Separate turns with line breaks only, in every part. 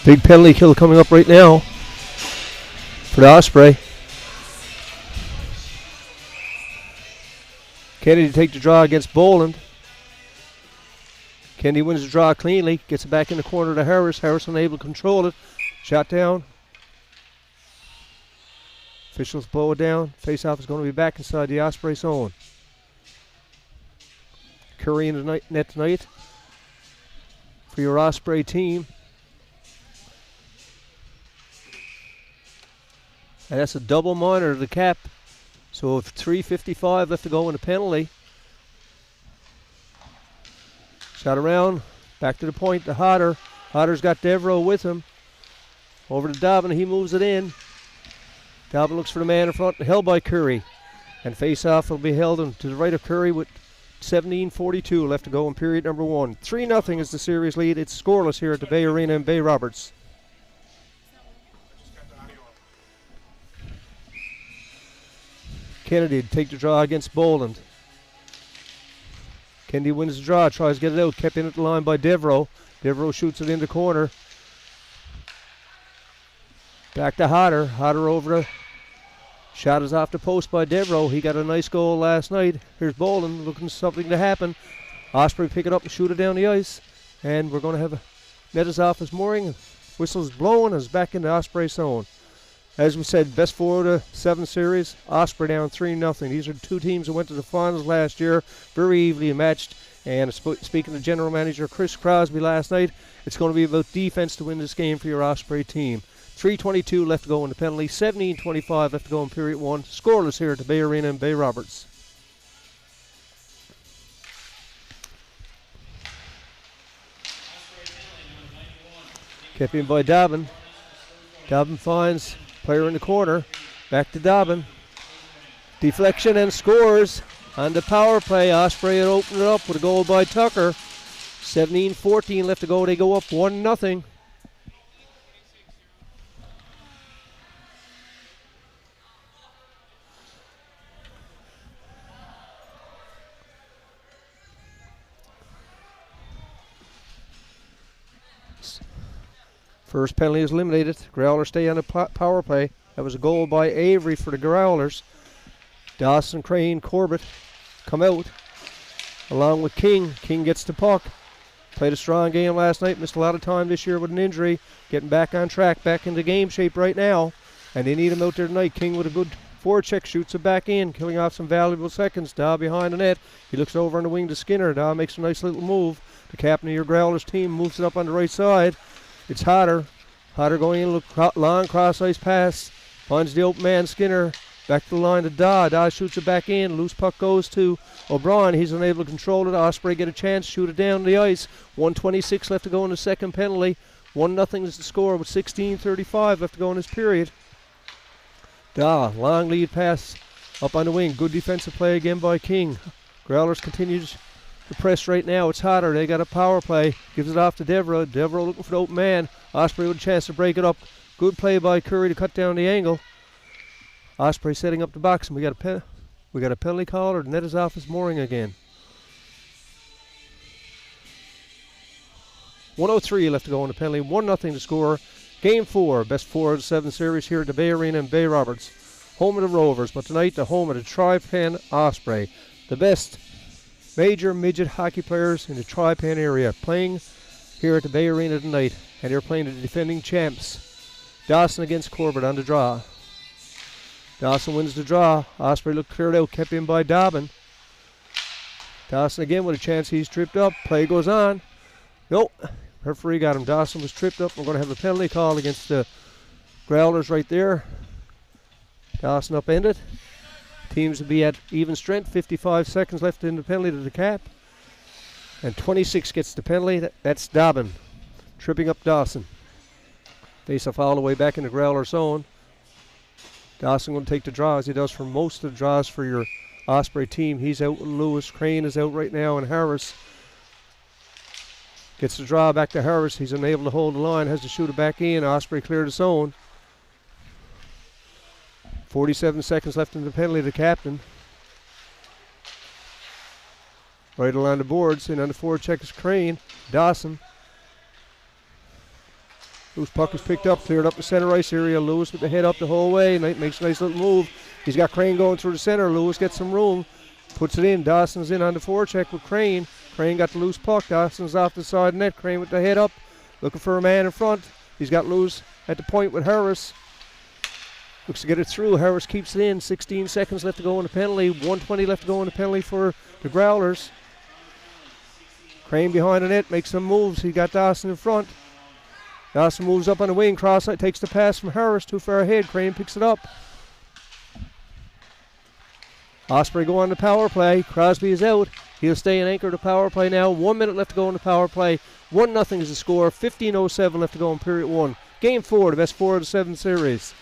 Big penalty kill coming up right now for the Osprey. Kennedy take the draw against Boland. Kennedy wins the draw cleanly, gets it back in the corner to Harris. Harris unable to control it. Shot down. Officials blow it down. Face-off is going to be back inside the Osprey zone. Curry in the net tonight for your Osprey team. And that's a double minor to the cap. So 3:55 left to go in the penalty. Shot around, back to the point to Hodder. Hodder's got Devereaux with him. Over to Dobbin, he moves it in. Dobbin looks for the man in front, held by Curry. And face-off will be held to the right of Curry with 17:42 left to go in period number 1. 3-0 is the series lead. It's scoreless here at the Bay Arena in Bay Roberts. Kennedy to take the draw against Boland. Kennedy wins the draw, tries to get it out, kept in at the line by Devereaux. Devereaux shoots it in the corner. Back to Hodder. Hodder over to. Shot is off the post by Devereaux. He got a nice goal last night. Here's Boland looking for something to happen. Osprey pick it up and shoot it down the ice. And we're going to have a net is off his mooring. Whistle's blowing and is back in the Osprey zone. As we said, best 4 to 7 series. Osprey down 3-0. These are the two teams that went to the finals last year. Very evenly matched. And speaking to general manager Chris Crosby last night, it's going to be about defense to win this game for your Osprey team. 3:22 left to go in the penalty. 17:25 left to go in period 1. Scoreless here at the Bay Arena in Bay Roberts. Kept in by Dobbin. Dobbin finds player in the corner. Back to Dobbin. Deflection and scores on the power play. Osprey had opened it up with a goal by Tucker. 17:14 left to go. They go up 1-0. First penalty is eliminated. Growlers stay on the power play. That was a goal by Avery for the Growlers. Dawson, Crane, Corbett come out along with King. King gets the puck. Played a strong game last night. Missed a lot of time this year with an injury. Getting back on track, back into game shape right now. And they need him out there tonight. King with a good forecheck shoots it back in, killing off some valuable seconds. Daw behind the net. He looks over on the wing to Skinner. Daw makes a nice little move. The captain of your Growlers team moves it up on the right side. It's Hodder. Hodder going in, long cross-ice pass. Finds the open man, Skinner. Back to the line to Daw. Daw shoots it back in. Loose puck goes to O'Brien. He's unable to control it. Osprey get a chance. Shoot it down the ice. 1:26 left to go in the second penalty. 1-0 is the score with 16:35 left to go in this period. Daw, long lead pass up on the wing. Good defensive play again by King. Growlers continues the press right now. It's Hodder. They got a power play. Gives it off to Devereaux. Devereaux looking for the open man. Osprey with a chance to break it up. Good play by Curry to cut down the angle. Osprey setting up the box, and we got a penalty call, or the net is off his mooring again. 1:03 left to go in the penalty. 1-0 to score. Game 4, best 4 of the 7 series here at the Bay Arena in Bay Roberts. Home of the Rovers, but tonight the home of the Tri Pen Osprey. The best major midget hockey players in the Tri Pen area playing here at the Bay Arena tonight, and they're playing the defending champs. Dawson against Corbett on the draw. Dawson wins the draw. Osprey looked cleared out, kept in by Dobbin. Dawson again with a chance. He's tripped up. Play goes on. Nope. Referee got him. Dawson was tripped up. We're going to have a penalty call against the Growlers right there. Dawson upended. Teams will be at even strength. 55 seconds left in the penalty to the cap. And 26 gets the penalty. That's Dobbin tripping up Dawson. Face off all the way back in the Growler zone. Dawson going to take the draw as he does for most of the draws for your Osprey team. He's out and Lewis. Crane is out right now, and Harris gets the draw back to Harris. He's unable to hold the line, has to shoot it back in. Osprey cleared the zone. 47 seconds left in the penalty to the captain. Right along the boards, and on the forward check is Crane. Dawson. Loose puck is picked up, cleared up the center ice area. Lewis with the head up the whole way. Makes a nice little move. He's got Crane going through the center. Lewis gets some room. Puts it in. Dawson's in on the forecheck with Crane. Crane got the loose puck. Dawson's off the side net. Crane with the head up. Looking for a man in front. He's got Lewis at the point with Harris. Looks to get it through. Harris keeps it in. 16 seconds left to go in the penalty. 1:20 left to go in the penalty for the Growlers. Crane behind the net. Makes some moves. He got Dawson in front. Dawson moves up on the wing. Cross-side takes the pass from Harris. Too far ahead. Crane picks it up. Osprey go on the power play. Crosby is out. He'll stay and anchor the power play now. 1 minute left to go in the power play. 1-0 is the score. 15:07 left to go in period 1. Game 4, the best 4 of the 7 series.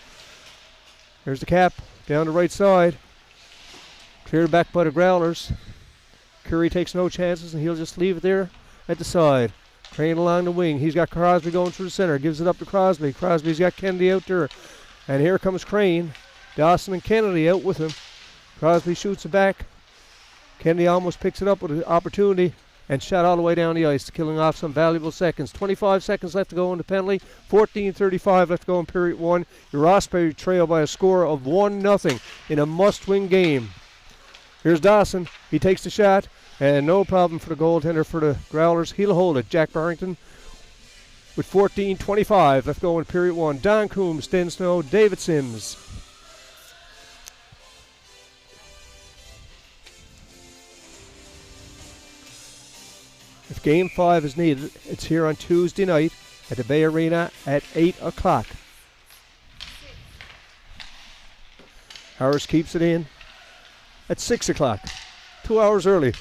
There's the cap down the right side. Cleared back by the Growlers. Curry takes no chances and he'll just leave it there at the side. Crane along the wing. He's got Crosby going through the center. Gives it up to Crosby. Crosby's got Kennedy out there. And here comes Crane. Dawson and Kennedy out with him. Crosby shoots it back. Kennedy almost picks it up with an opportunity and shot all the way down the ice, killing off some valuable seconds. 25 seconds left to go in the penalty. 14:35 left to go in period 1. Your Osprey trail by a score of 1-0 in a must-win game. Here's Dawson. He takes the shot, and no problem for the goaltender for the Growlers. He'll hold it. Jack Barrington with 14:25 left to go in period 1. Don Coombs, Den Snow, David Sims. If Game 5 is needed, it's here on Tuesday night at the Bay Arena at 8 o'clock. Harris keeps it in at 6 o'clock. 2 hours early.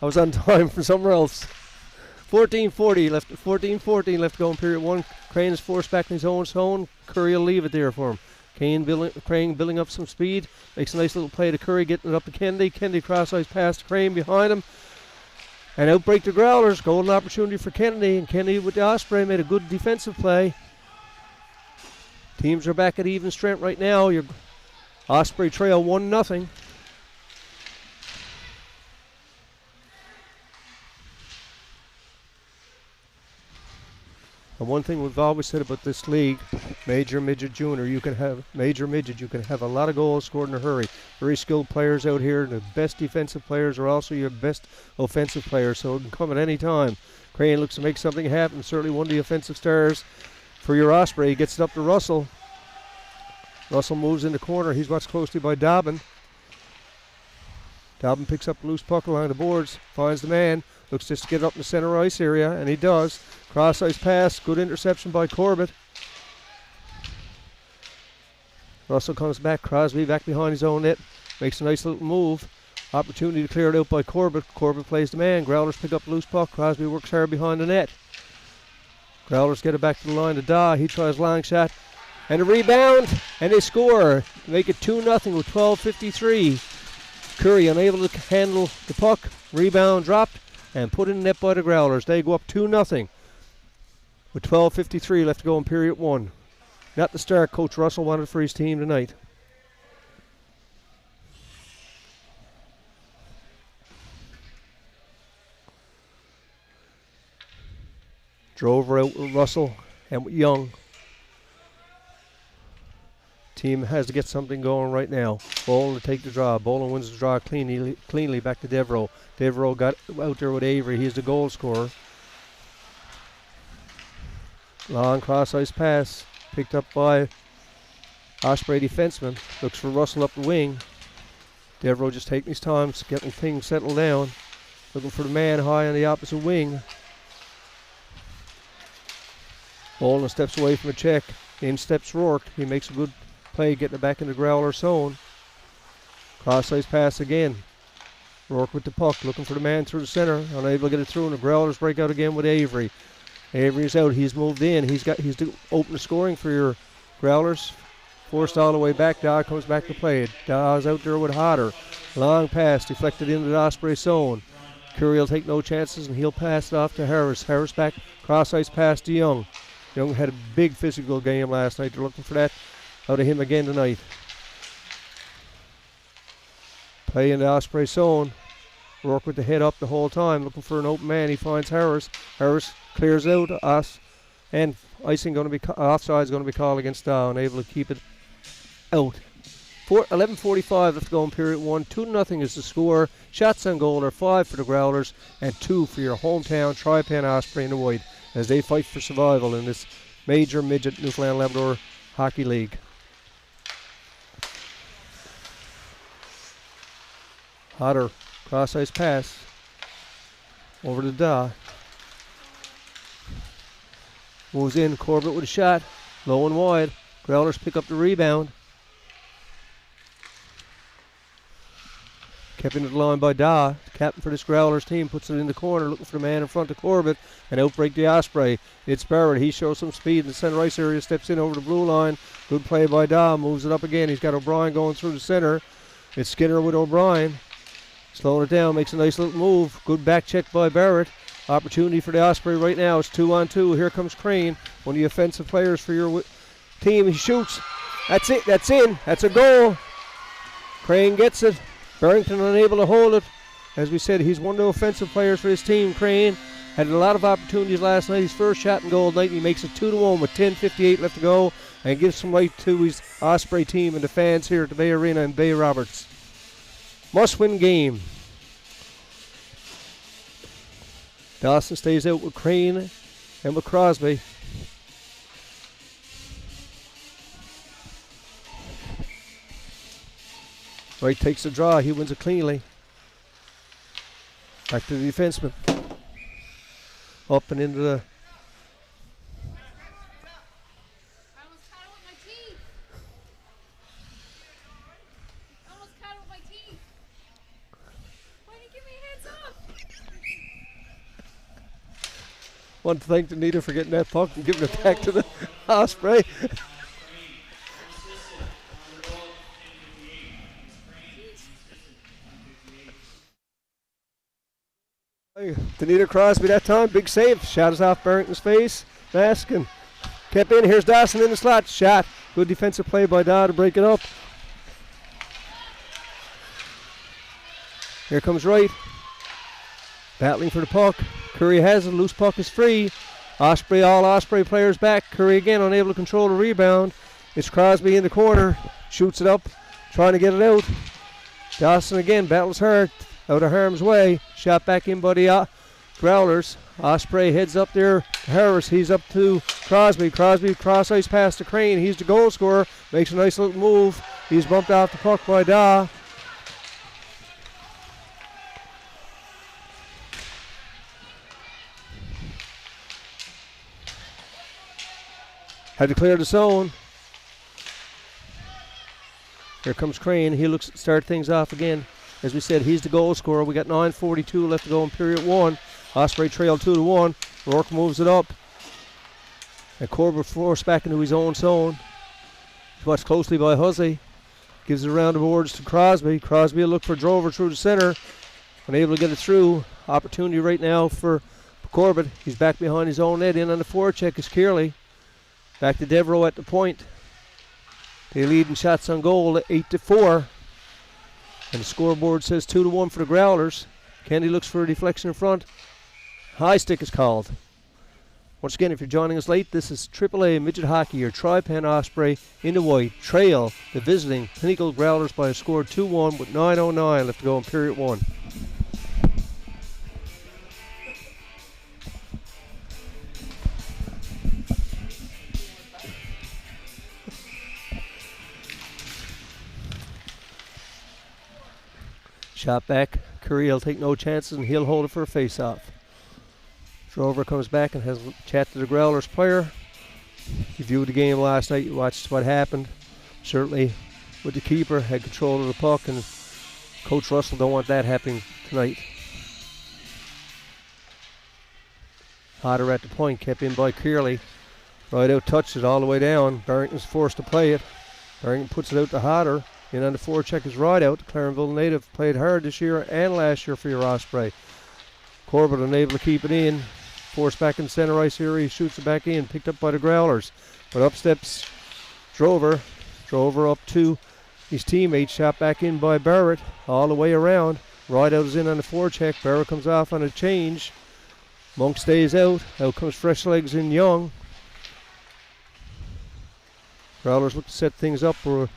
I was on time from somewhere else. 14:14 left to go in period 1. Crane is forced back in his own zone. Curry will leave it there for him. Crane building up some speed. Makes a nice little play to Curry, getting it up to Kennedy. Kennedy cross-ice pass to Crane behind him. And outbreak the Growlers. Golden opportunity for Kennedy. And Kennedy with the Osprey made a good defensive play. Teams are back at even strength right now. Your Osprey trail 1-0. And one thing we've always said about this league, major, midget, junior, you can have a lot of goals scored in a hurry. Very skilled players out here. The best defensive players are also your best offensive players, so it can come at any time. Crane looks to make something happen. Certainly one of the offensive stars for your Osprey. He gets it up to Russell. Russell moves in the corner. He's watched closely by Dobbin. Dobbin picks up a loose puck along the boards, finds the man, looks just to get up in the center ice area, and he does. Cross-ice pass, good interception by Corbett. Russell comes back, Crosby back behind his own net, makes a nice little move. Opportunity to clear it out by Corbett. Corbett plays the man. Growlers pick up the loose puck. Crosby works hard behind the net. Growlers get it back to the line to Daw. He tries long shot. And a rebound, and they score. Make it 2-0 with 12:53. Curry unable to handle the puck. Rebound dropped and put in the net by the Growlers. They go up 2-0 with 12:53 left to go in period 1. Not the start Coach Russell wanted for his team tonight. Drove her out with Russell and with Young. Team has to get something going right now. Boland to take the draw. Boland wins the draw cleanly back to Devereaux. Devereaux got out there with Avery. He's the goal scorer. Long cross-ice pass picked up by Osprey defenseman. Looks for Russell up the wing. Devereaux just taking his time, getting things settled down. Looking for the man high on the opposite wing. Boland steps away from a check. In steps Rourke. He makes a good play getting it back in the Growler zone. Cross-ice pass again. Rourke with the puck, looking for the man through the center. Unable to get it through, and the Growlers break out again with Avery. Avery's out. He's moved in. He's to open the scoring for your Growlers. Forced all the way back. Daw comes back to play it. Daw's out there with Hodder. Long pass deflected into the Osprey zone. Curry will take no chances, and he'll pass it off to Harris. Harris back. Cross-ice pass to Young. Young had a big physical game last night. They're looking for that out of him again tonight. Play in the Osprey zone. Rourke with the head up the whole time, looking for an open man. He finds Harris. Harris clears out. And icing going to be offside is going to be called against Dow, unable to keep it out. 11:45 left to go in period 1. 2-0 is the score. Shots on goal are 5 for the Growlers and 2 for your hometown Tri Pen Osprey in the white as they fight for survival in this major midget Newfoundland Labrador Hockey League. Hodder, cross-ice pass over to Daw. Moves in, Corbett with a shot, low and wide. Growlers pick up the rebound. Kept into the line by Daw. The captain for this Growlers team puts it in the corner, looking for the man in front of Corbett, and outbreak the Osprey. It's Barrett. He shows some speed in the center ice area, steps in over the blue line. Good play by Daw, moves it up again. He's got O'Brien going through the center. It's Skinner with O'Brien. Slowing it down, makes a nice little move. Good back check by Barrett. Opportunity for the Osprey right now. It's 2-on-2. Here comes Crane, one of the offensive players for your team. He shoots. That's it. That's in. That's a goal. Crane gets it. Barrington unable to hold it. As we said, he's one of the offensive players for his team. Crane had a lot of opportunities last night. His first shot and goal night. He makes it 2-1 with 10:58 left to go, and gives some light to his Osprey team and the fans here at the Bay Arena in Bay Roberts. Must-win game. Dawson stays out with Crane and with Crosby. Wright takes the draw. He wins it cleanly. Back to the defenseman. Up and into the... Want to thank Danita for getting that puck and giving it back to the Osprey. Danita Crosby that time, big save. Shot is off Barrington's face. Maskin kept in. Here's Dawson in the slot. Shot. Good defensive play by Dow to break it up. Here comes Wright. Battling for the puck. Curry has it. Loose puck is free. Osprey, all Osprey players back. Curry again unable to control the rebound. It's Crosby in the corner. Shoots it up. Trying to get it out. Dawson again battles hard. Out of harm's way. Shot back in by the Growlers. Osprey heads up there to Harris. He's up to Crosby. Crosby cross ice pass to Crane. He's the goal scorer. Makes a nice little move. He's bumped off the puck by Daw. Had to clear the zone. Here comes Crane. He looks to start things off again. As we said, he's the goal scorer. We got 9:42 left to go in period 1. Osprey trailed 2-1. Rourke moves it up. And Corbett forced back into his own zone. He's watched closely by Hussey. Gives it around the boards to Crosby. Crosby will look for Drover through the center. Unable to get it through. Opportunity right now for Corbett. He's back behind his own net. In on the forecheck is Kearley. Back to Devereaux at the point. They lead in shots on goal at 8-4. And the scoreboard says 2-1 for the Growlers. Kennedy looks for a deflection in front. High stick is called. Once again, if you're joining us late, this is AAA Midget Hockey. Your Tri Pen Osprey in the white trail the visiting Pinnacle Growlers by a score 2-1 with 9:09 left to go in period 1. Shot back. Curry will take no chances and he'll hold it for a face-off. Drover comes back and has a chat to the Growlers player. You viewed the game last night. You watched what happened. Certainly with the keeper, had control of the puck, and Coach Russell don't want that happening tonight. Hodder at the point, kept in by Kearley. Right out, touched it all the way down. Barrington's forced to play it. Barrington puts it out to Hodder. In on the forecheck is right out. Clarenville native played hard this year and last year for your Osprey. Corbett unable to keep it in. Forced back in center ice here. He shoots it back in. Picked up by the Growlers. But up steps Drover. Drover up to his teammate. Shot back in by Barrett. All the way around. Right out is in on the forecheck. Barrett comes off on a change. Monk stays out. Out comes fresh legs in Young. Growlers look to set things up. We've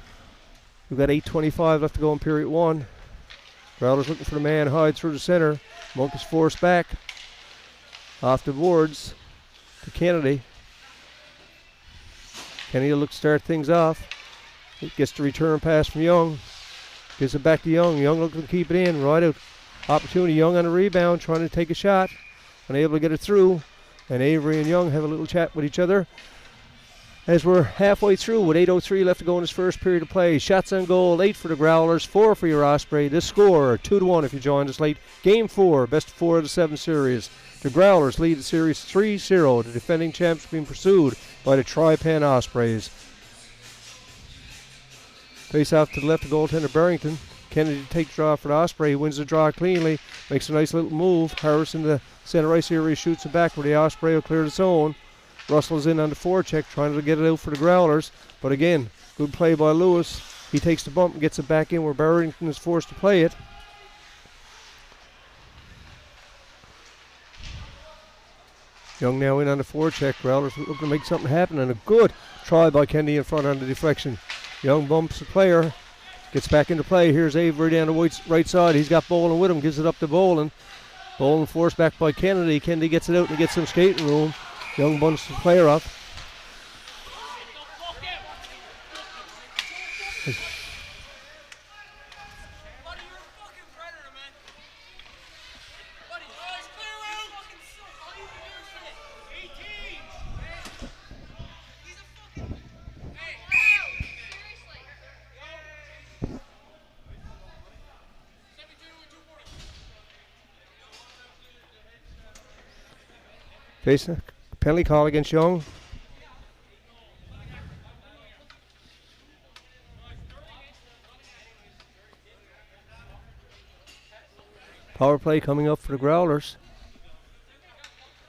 got 8:25 left to go in period 1. Growlers looking for the man hide through the center. Monk is forced back. Off the boards to Kennedy. Kennedy will look to start things off. It gets the return pass from Young. Gives it back to Young. Young looking to keep it in. Right out. Opportunity. Young on a rebound, trying to take a shot. Unable to get it through. And Avery and Young have a little chat with each other. As we're halfway through with 8:03 left to go in this first period of play. Shots on goal, 8 for the Growlers, 4 for your Osprey. This score, 2-1 if you joined us late. Game 4, best of 4 of the 7 series. The Growlers lead the series 3-0. The defending champs being pursued by the Tri Pen Ospreys. Face off to the left of goaltender Barrington. Kennedy takes draw for the Osprey. He wins the draw cleanly. Makes a nice little move. Harris in the center ice area shoots it back where the Osprey will clear the zone. Russell's in on the forecheck trying to get it out for the Growlers. But again, good play by Lewis. He takes the bump and gets it back in where Barrington is forced to play it. Young now in on the forecheck. Growlers looking to make something happen, and a good try by Kennedy in front on the deflection. Young bumps the player. Gets back into play. Here's Avery down the right side. He's got Boland with him. Gives it up to Boland. Boland forced back by Kennedy. Kennedy gets it out and gets some skating room. Young bunts the player up. Facing a penalty call against Young. Power play coming up for the Growlers.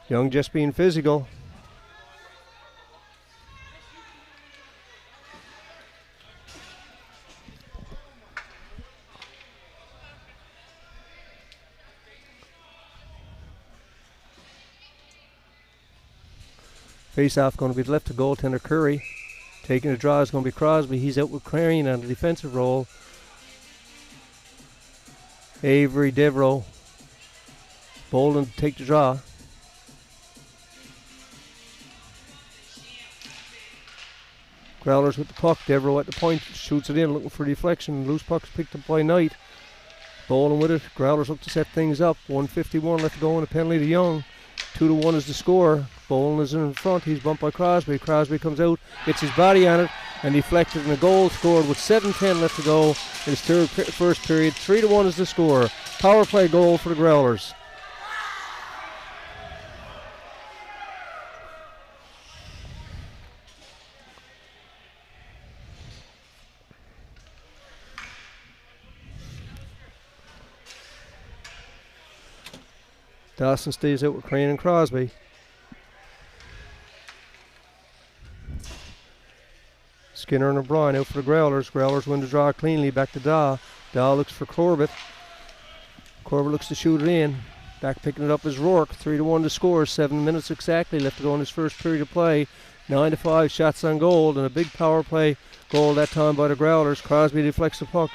Young just being physical. Face-off going to be left to goaltender Curry. Taking the draw is going to be Crosby. He's out with Crane on the defensive role. Avery, Devereaux. Bolden to take the draw. Growlers with the puck. Devereaux at the point. Shoots it in, looking for deflection. Loose puck's picked up by Knight. Bolden with it. Growlers look to set things up. 1:51 left to go and a penalty to Young. 2-1 is the score. Boland is in front. He's bumped by Crosby. Crosby comes out, gets his body on it, and deflected, and a goal scored with 7:10 left to go in his first period. 3-1 is the score. Power play goal for the Growlers. Dawson stays out with Crane and Crosby. Skinner and O'Brien out for the Growlers. Growlers win the draw cleanly. Back to Daw. Daw looks for Corbett. Corbett looks to shoot it in. Back picking it up is Rourke. 3-1 to score. 7 minutes exactly left to go in his first period of play. 9-5 shots on goal, and a big power play goal that time by the Growlers. Crosby deflects the puck.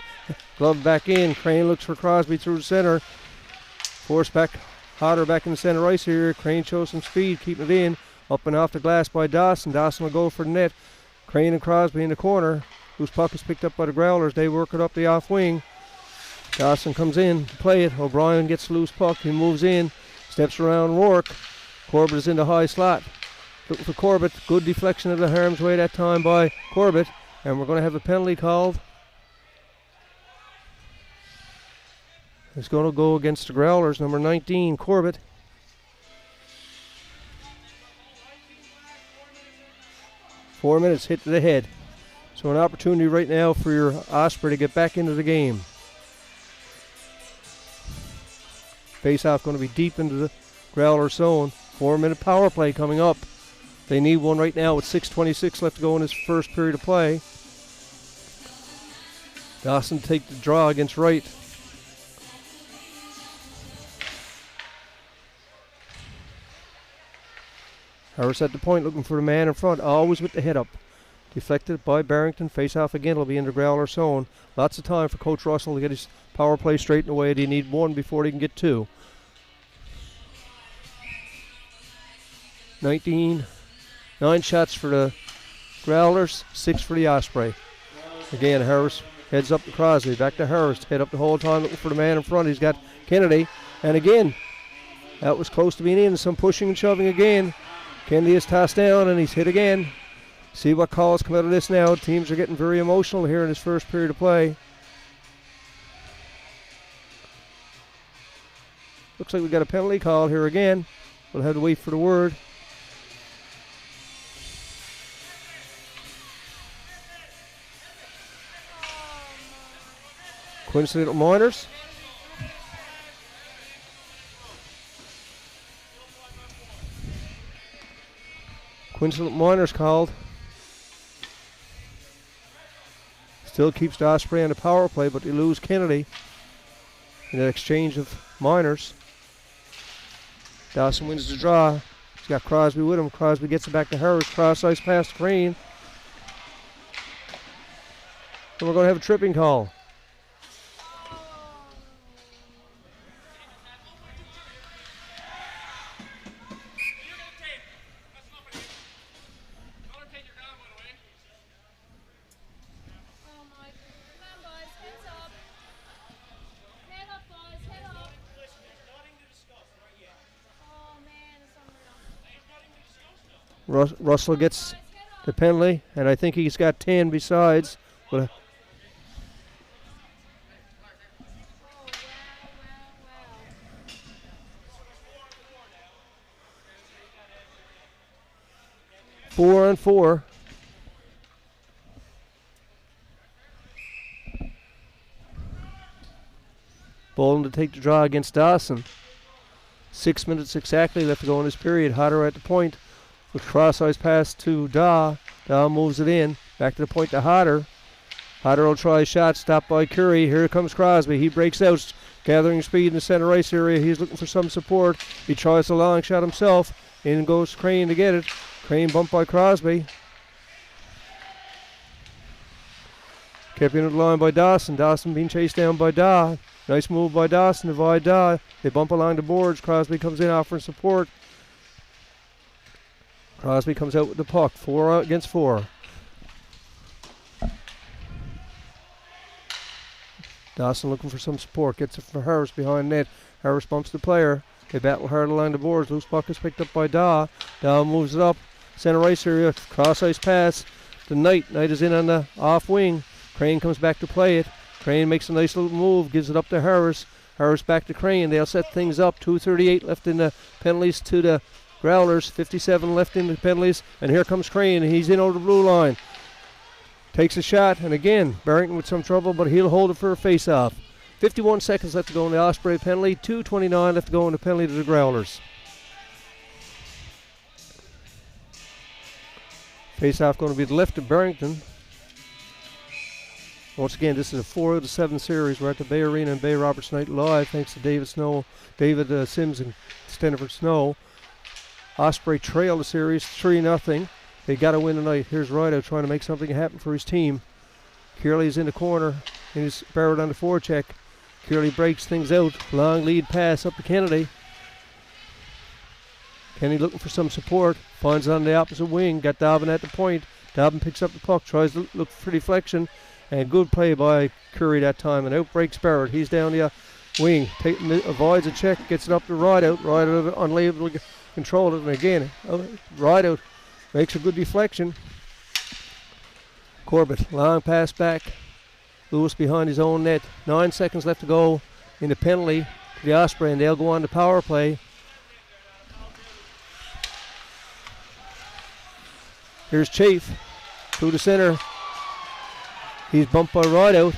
Glove back in. Crane looks for Crosby through the center. Force back. Hodder back in the center ice here. Crane shows some speed, keeping it in. Up and off the glass by Dawson. Dawson will go for the net. Crane and Crosby in the corner, whose puck is picked up by the Growlers. They work it up the off wing. Dawson comes in to play it. O'Brien gets the loose puck. He moves in, steps around Rourke. Corbett is in the high slot. Looking for Corbett. Good deflection of the harm's way that time by Corbett. And we're going to have a penalty called. It's going to go against the Growlers, number 19, Corbett. Four minutes hit to the head. So an opportunity right now for your Osprey to get back into the game. Face-off going to be deep into the Growler zone. 4-minute power play coming up. They need one right now with 6:26 left to go in this first period of play. Dawson take the draw against Wright. Harris at the point looking for the man in front, always with the head up. Deflected by Barrington. Face off again. It'll be in the Growler zone. Lots of time for Coach Russell to get his power play straightened away. They need one before they can get two. 9 shots for the Growlers, 6 for the Osprey. Again, Harris heads up to Crosby. Back to Harris. Head up the whole time looking for the man in front. He's got Kennedy. And again, that was close to being in. Some pushing and shoving again. Kennedy is tossed down and he's hit again. See what calls come out of this now. Teams are getting very emotional here in this first period of play. Looks like we got a penalty call here again. We'll have to wait for the word. Coincidental Miners. Coincidental Miners called. Still keeps the Osprey on the power play, but they lose Kennedy in an exchange of minors. Dawson wins the draw. He's got Crosby with him. Crosby gets it back to Harris. Cross-ice pass to Crane. And we're going to have a tripping call. Russell gets the penalty, and I think he's got 10 besides. But 4-on-4. Bolden to take the draw against Dawson. 6 minutes exactly left to go in this period. Hodder at the point. With cross-ice pass to Daw. Daw moves it in. Back to the point to Hodder. Hodder will try a shot. Stopped by Curry. Here comes Crosby. He breaks out. Gathering speed in the center ice area. He's looking for some support. He tries a long shot himself. In goes Crane to get it. Crane bumped by Crosby. Kept into the line by Dawson. Dawson being chased down by Daw. Nice move by Dawson to avoid Daw. They bump along the boards. Crosby comes in offering support. Crosby comes out with the puck. 4 against 4. Dawson looking for some support. Gets it for Harris behind net. Harris bumps the player. They battle hard along the boards. Loose puck is picked up by Daw. Daw moves it up. Center ice area. Cross ice pass to Knight. Knight is in on the off wing. Crane comes back to play it. Crane makes a nice little move. Gives it up to Harris. Harris back to Crane. They'll set things up. 2:38 left in the penalties to the Growlers. 57 left in the penalties. And here comes Crane. He's in over the blue line. Takes a shot. And again, Barrington with some trouble, but he'll hold it for a face-off. 51 seconds left to go in the Osprey penalty. 2:29 left to go in the penalty to the Growlers. Face-off going to be the left of Barrington. Once again, this is a 4 out of 7 series. We're at the Bay Arena and Bay Roberts Night live, thanks to David Sims and Stenford Snow. Osprey trail the series 3-0. They got to win tonight. Here's Rideout trying to make something happen for his team. Curley's in the corner and he's barreled on the forecheck. Curley breaks things out. Long lead pass up to Kennedy. Kennedy looking for some support. Finds it on the opposite wing. Got Dobbin at the point. Dobbin picks up the puck. Tries to look for deflection. And good play by Curry that time. And out breaks Barrett. He's down the wing. Avoids a check. Gets it up to Rideout. Rideout unable to control it. And again, Rideout makes a good deflection. Corbett, long pass back. Lewis behind his own net. 9 seconds left to go in the penalty to the Osprey. And they'll go on to power play. Here's Chafe through the center. He's bumped by Rideout.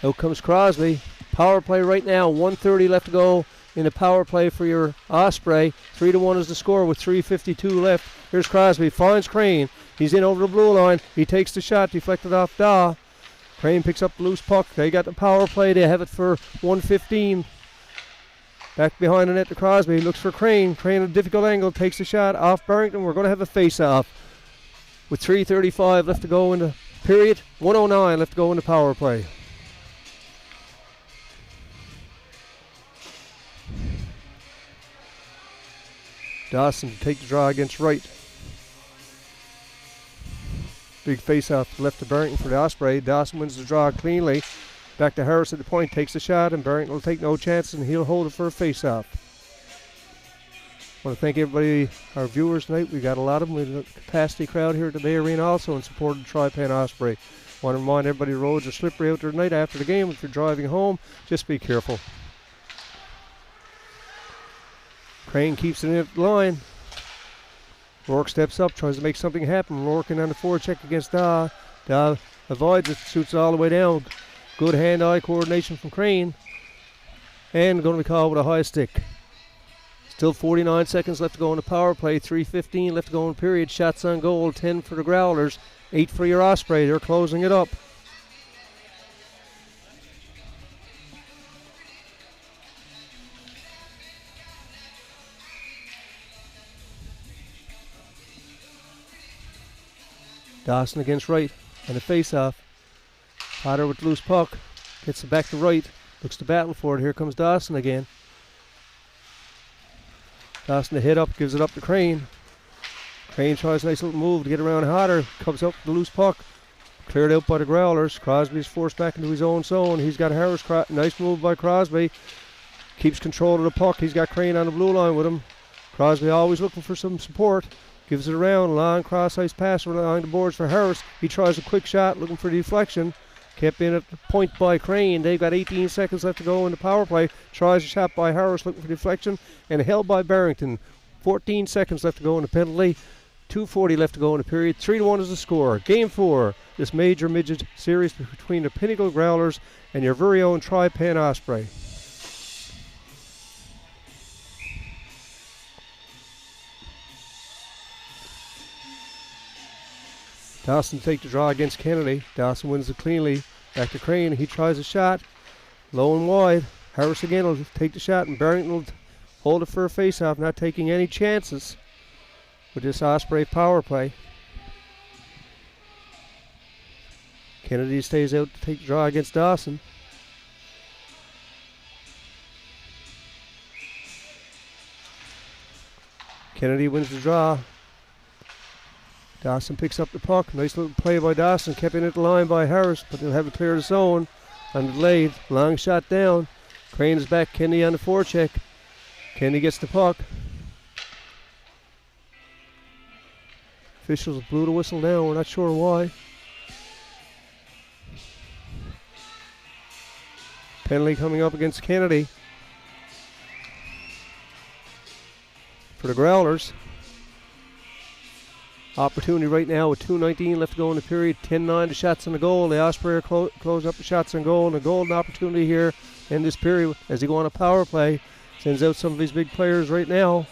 Out comes Crosby. Power play right now. 1:30 left to go in the power play for your Osprey. 3-1 is the score with 3:52 left. Here's Crosby. Finds Crane. He's in over the blue line. He takes the shot. Deflected off Daw. Crane picks up the loose puck. They got the power play. They have it for 1:15. Back behind the net to Crosby. Looks for Crane. Crane at a difficult angle. Takes the shot off Barrington. We're going to have a face-off. with 3:35 left to go in the period. 1:09 left to go in the power play. Dawson to take the draw against Wright. Big face-off left to Barrington for the Osprey. Dawson wins the draw cleanly. Back to Harris at the point, takes the shot, and Barrington will take no chances, and he'll hold it for a face-off. I want to thank everybody, our viewers tonight. We got a lot of them. We have a capacity crowd here at the Bay Arena also in support of Tri Pen Osprey. I want to remind everybody the roads are slippery out there tonight after the game. If you're driving home, just be careful. Crane keeps it in at the line. Rourke steps up, tries to make something happen. Rourke in on the forecheck against Da. Da avoids it, shoots it all the way down. Good hand-eye coordination from Crane. And going to be called with a high stick. Still 49 seconds left to go in the power play. 3:15 left to go in period. Shots on goal. 10 for the Growlers. 8 for your Osprey. They're closing it up. Dawson against Wright and a face-off. Potter with loose puck. Gets it back to Wright. Looks to battle for it. Here comes Dawson again. Dawson to hit up. Gives it up to Crane. Crane tries a nice little move to get around Hodder. Comes up with the loose puck. Cleared out by the Growlers. Crosby's forced back into his own zone. He's got Harris. Nice move by Crosby. Keeps control of the puck. He's got Crane on the blue line with him. Crosby always looking for some support. Gives it around, long cross-ice pass along the boards for Harris. He tries a quick shot, looking for deflection. Kept in at the point by Crane. They've got 18 seconds left to go in the power play. Tries a shot by Harris, looking for deflection, and held by Barrington. 14 seconds left to go in the penalty. 2:40 left to go in the period. 3-1 is the score. Game 4, this major midget series between the Pinnacle Growlers and your very own Tri Pen Osprey. Dawson to take the draw against Kennedy. Dawson wins it cleanly. Back to Crane. He tries a shot. Low and wide. Harris again will take the shot, and Barrington will hold it for a face-off, not taking any chances with this Osprey power play. Kennedy stays out to take the draw against Dawson. Kennedy wins the draw. Dawson picks up the puck. Nice little play by Dawson. Kept in at the line by Harris, but they'll have it clear the zone. And delayed. Long shot down. Crane is back. Kennedy on the forecheck. Kennedy gets the puck. Officials blew the whistle down. We're not sure why. Penalty coming up against Kennedy for the Growlers. Opportunity right now with 2:19 left to go in the period. 10-9 to shots on the goal. The Osprey close up the shots on goal. And a golden opportunity here in this period as they go on a power play. Sends out some of these big players right now.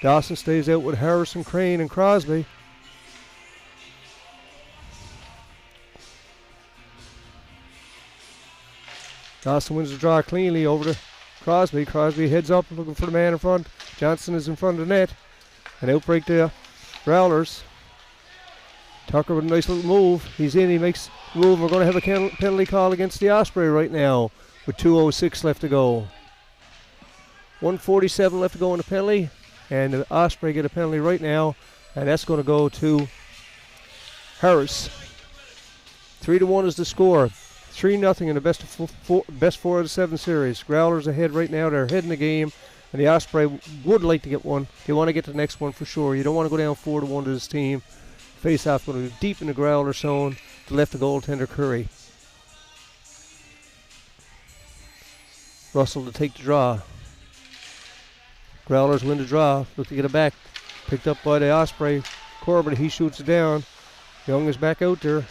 Dawson stays out with Harrison, Crane, and Crosby. Dawson wins the draw cleanly over to Crosby. Crosby heads up looking for the man in front. Johnson is in front of the net. And outbreak the Growlers. Tucker with a nice little move. He's in, he makes a move. We're going to have a penalty call against the Osprey right now with 2:06 left to go. 1:47 left to go in the penalty. And the Osprey get a penalty right now. And that's going to go to Harris. 3-1 is the score. 3-0 in the best four of the 7 series. Growlers ahead right now. They're ahead in the game. And the Osprey would like to get one. They want to get the next one for sure. You don't want to go down 4-1 to this team. Face-off going to be deep in the Growler zone to left the goaltender Curry. Russell to take the draw. Growlers win the draw. Look to get it back. Picked up by the Osprey. Corbett, he shoots it down. Young is back out there.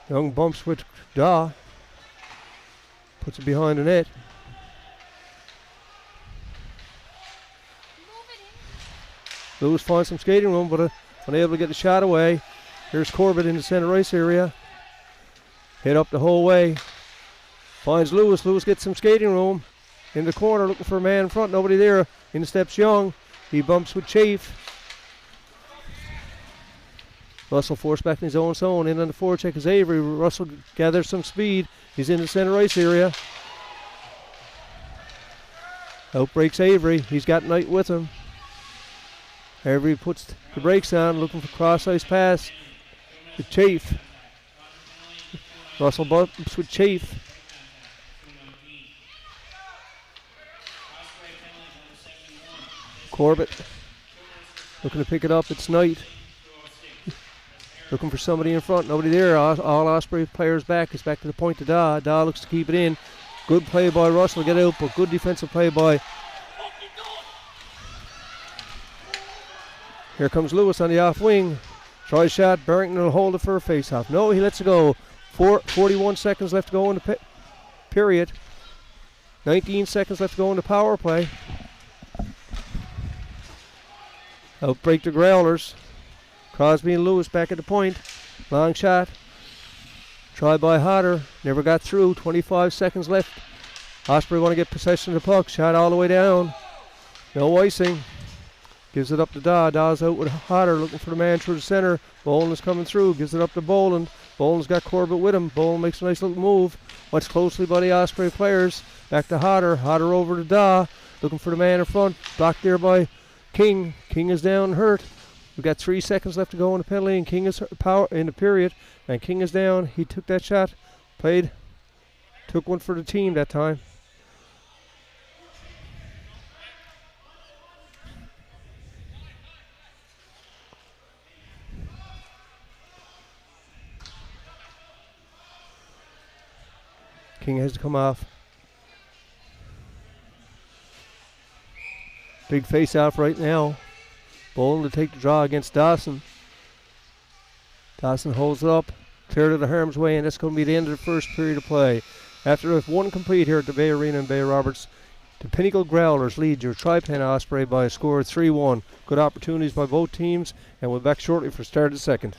Young bumps with Daw. Puts it behind the net. Lewis finds some skating room, but unable to get the shot away. Here's Corbett in the center ice area. Hit up the whole way. Finds Lewis. Lewis gets some skating room. In the corner, looking for a man in front. Nobody there. In steps Young. He bumps with Chafe. Russell forced back in his own zone. In on the forecheck is Avery. Russell gathers some speed. He's in the center ice area. Out breaks Avery. He's got Knight with him. Avery puts the brakes on, looking for cross-ice pass. With Chafe. Russell bumps with Chafe. Corbett looking to pick it up. It's Knight. Looking for somebody in front. Nobody there. All Osprey players back. It's back to the point to Daw. Daw looks to keep it in. Good play by Russell. Get out, but good defensive play by. Here comes Lewis on the off wing. Tries shot. Barrington will hold it for a face-off. No, he lets it go. 41 seconds left to go in the period. 19 seconds left to go in the power play. Outbreak the Growlers. Crosby and Lewis back at the point. Long shot. Try by Hodder. Never got through. 25 seconds left. Osprey want to get possession of the puck. Shot all the way down. No icing. Gives it up to Daw. Daw's out with Hodder looking for the man through the center. Boland is coming through. Gives it up to Boland. Boland's got Corbett with him. Boland makes a nice little move. Watched closely by the Osprey players. Back to Hodder. Hodder over to Daw. Looking for the man in front. Blocked there by King. King is down and hurt. We've got 3 seconds left to go in the penalty, and King is in the period. And King is down. He took that shot. Took one for the team that time. King has to come off. Big face-off right now. Boland to take the draw against Dawson. Dawson holds it up. Clear to the harm's way, and that's going to be the end of the first period of play. After one complete here at the Bay Arena in Bay Roberts, the Pinnacle Growlers lead your Tri Pen Osprey by a score of 3-1. Good opportunities by both teams, and we'll be back shortly for start of the second.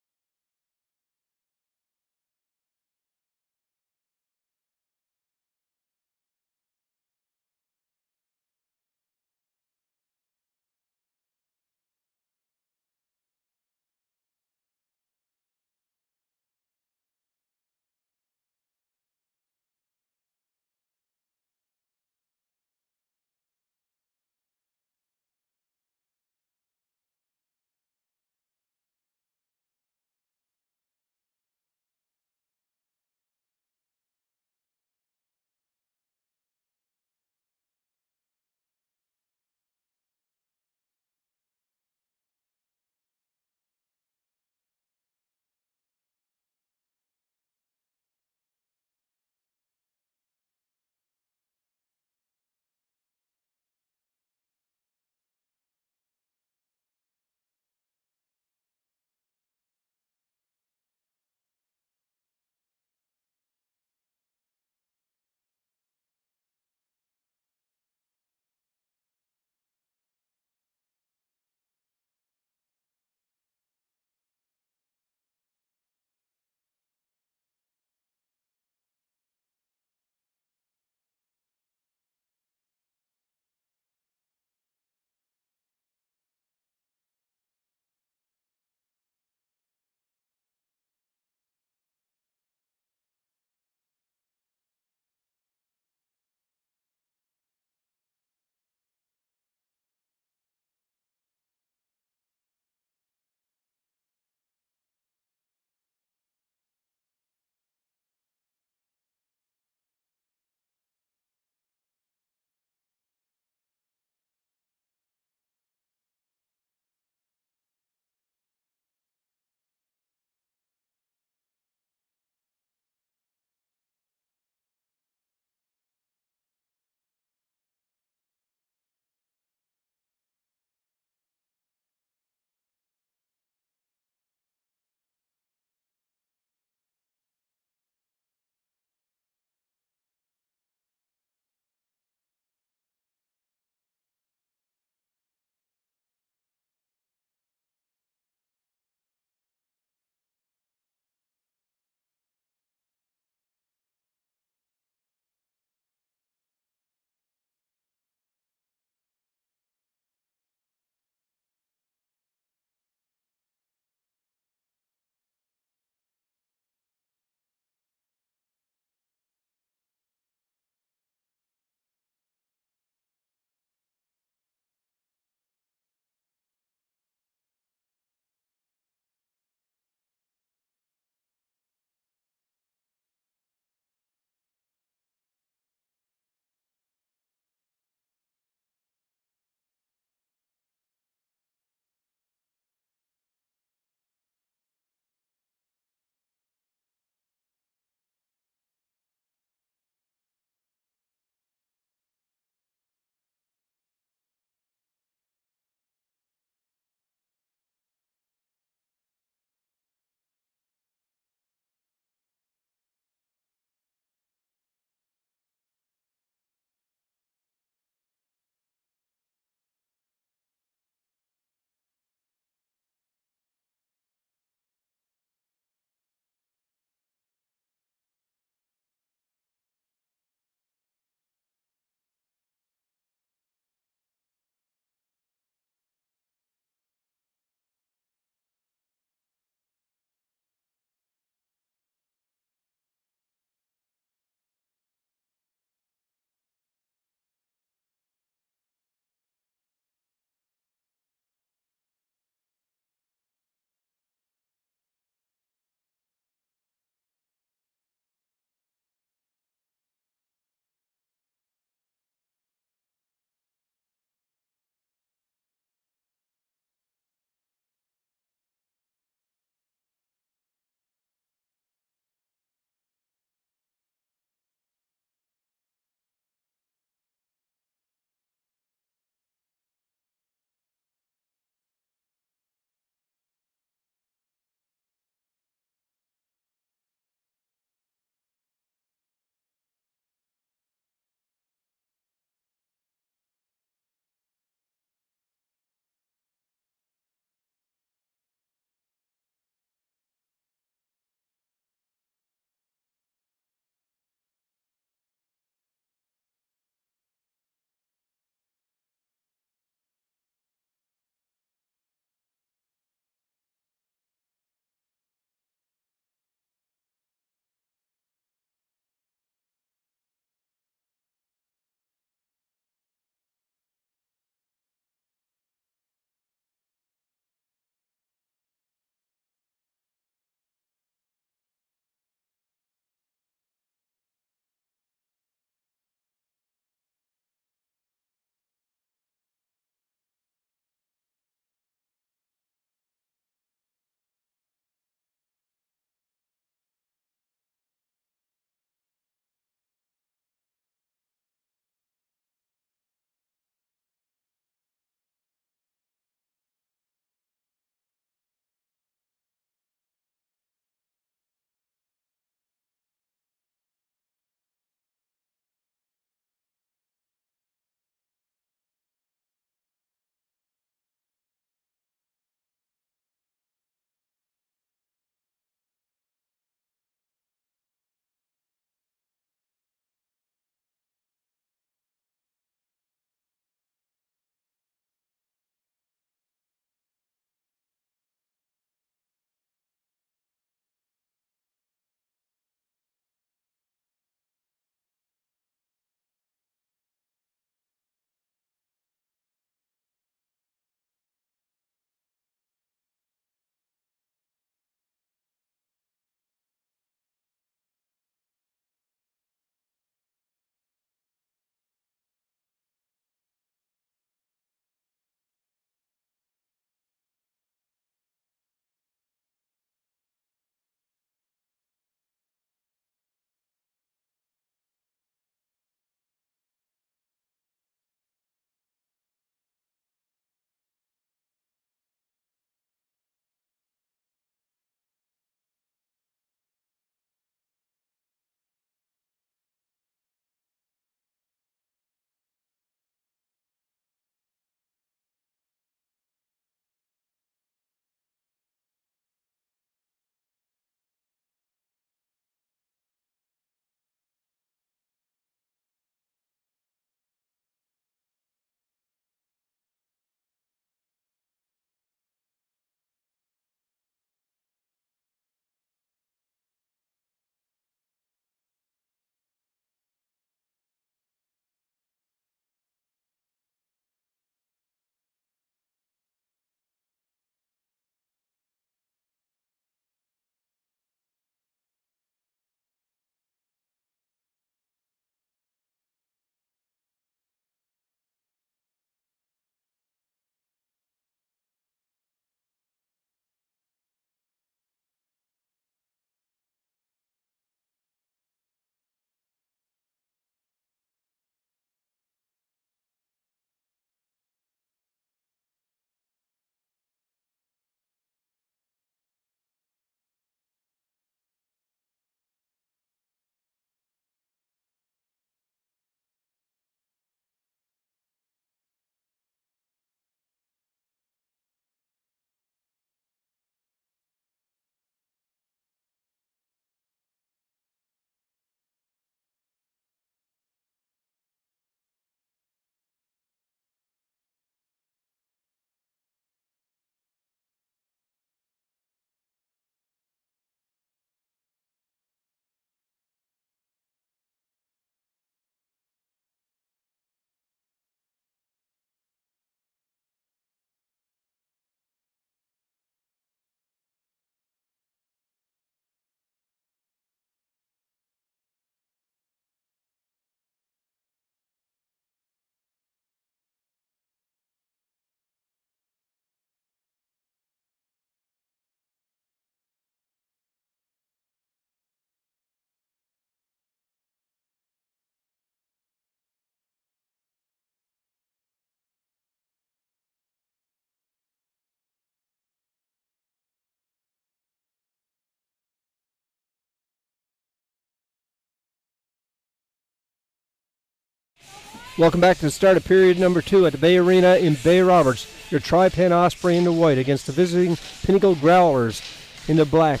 Welcome back to the start of period number 2 at the Bay Arena in Bay Roberts. Your Tri Pen Osprey in the white against the visiting Pinnacle Growlers in the black.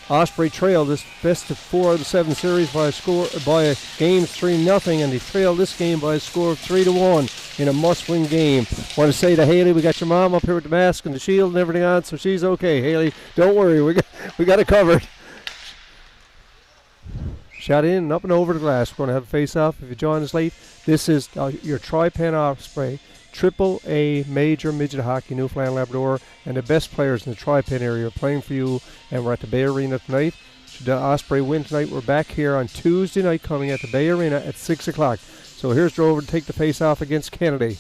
Osprey trailed this best of 4 of the 7 series by a game 3-0, and they trailed this game by a score of 3-1 in a must-win game. Want to say to Haley, we got your mom up here with the mask and the shield and everything on, so she's okay. Haley, don't worry, we got it covered. Shot in and up and over the glass. We're going to have a face-off. If you join us late, this is your Tri Pen Osprey, AAA Major Midget Hockey, Newfoundland Labrador, and the best players in the Tri Pen area are playing for you, and we're at the Bay Arena tonight. Should the Osprey win tonight, we're back here on Tuesday night coming at the Bay Arena at 6 o'clock. So here's Drover to take the face-off against Kennedy.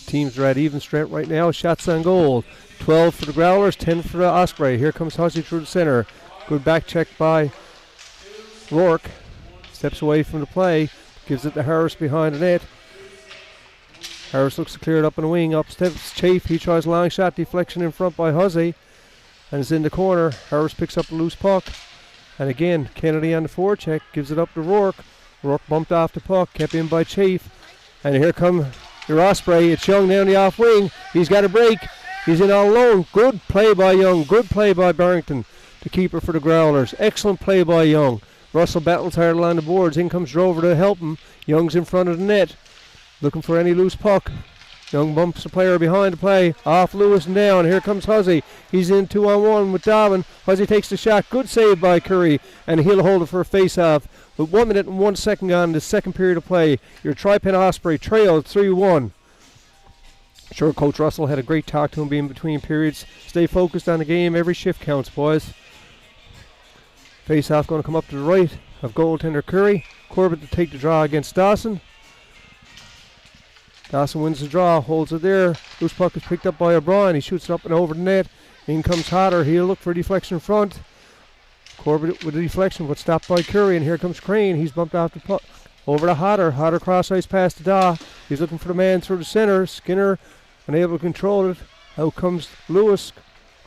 Teams are at even strength right now. Shots on goal. 12 for the Growlers, 10 for the Osprey. Here comes Hussey through the center. Good back check by Rourke. Steps away from the play. Gives it to Harris behind the net. Harris looks to clear it up in the wing. Up steps Chafe. He tries a long shot. Deflection in front by Hussey. And it's in the corner. Harris picks up the loose puck. And again, Kennedy on the forecheck. Gives it up to Rourke. Rourke bumped off the puck. Kept in by Chafe. And here come your Osprey. It's Young down the off wing. He's got a break. He's in all alone. Good play by Young. Good play by Barrington, the keeper for the Growlers. Excellent play by Young. Russell battles hard along the boards. In comes Drover to help him. Young's in front of the net, looking for any loose puck. Young bumps the player behind the play. Off Lewis and down. Here comes Hussey. He's in 2-on-1 with Dobbin. Hussey takes the shot. Good save by Curry. And he'll hold it for a face-off. With 1 minute and 1 second gone in the second period of play, your Tri Pen Osprey trailed 3-1. Sure, Coach Russell had a great talk to him in between periods. Stay focused on the game. Every shift counts, boys. Face-off going to come up to the right of goaltender Curry. Corbett to take the draw against Dawson. Dawson wins the draw, holds it there. Loose puck is picked up by O'Brien. He shoots it up and over the net. In comes Hodder. He'll look for a deflection in front. Corbett with a deflection, but stopped by Curry. And here comes Crane. He's bumped off the puck. Over to Hodder. Hodder cross-ice pass to Daw. He's looking for the man through the center. Skinner unable to control it. Out comes Lewis.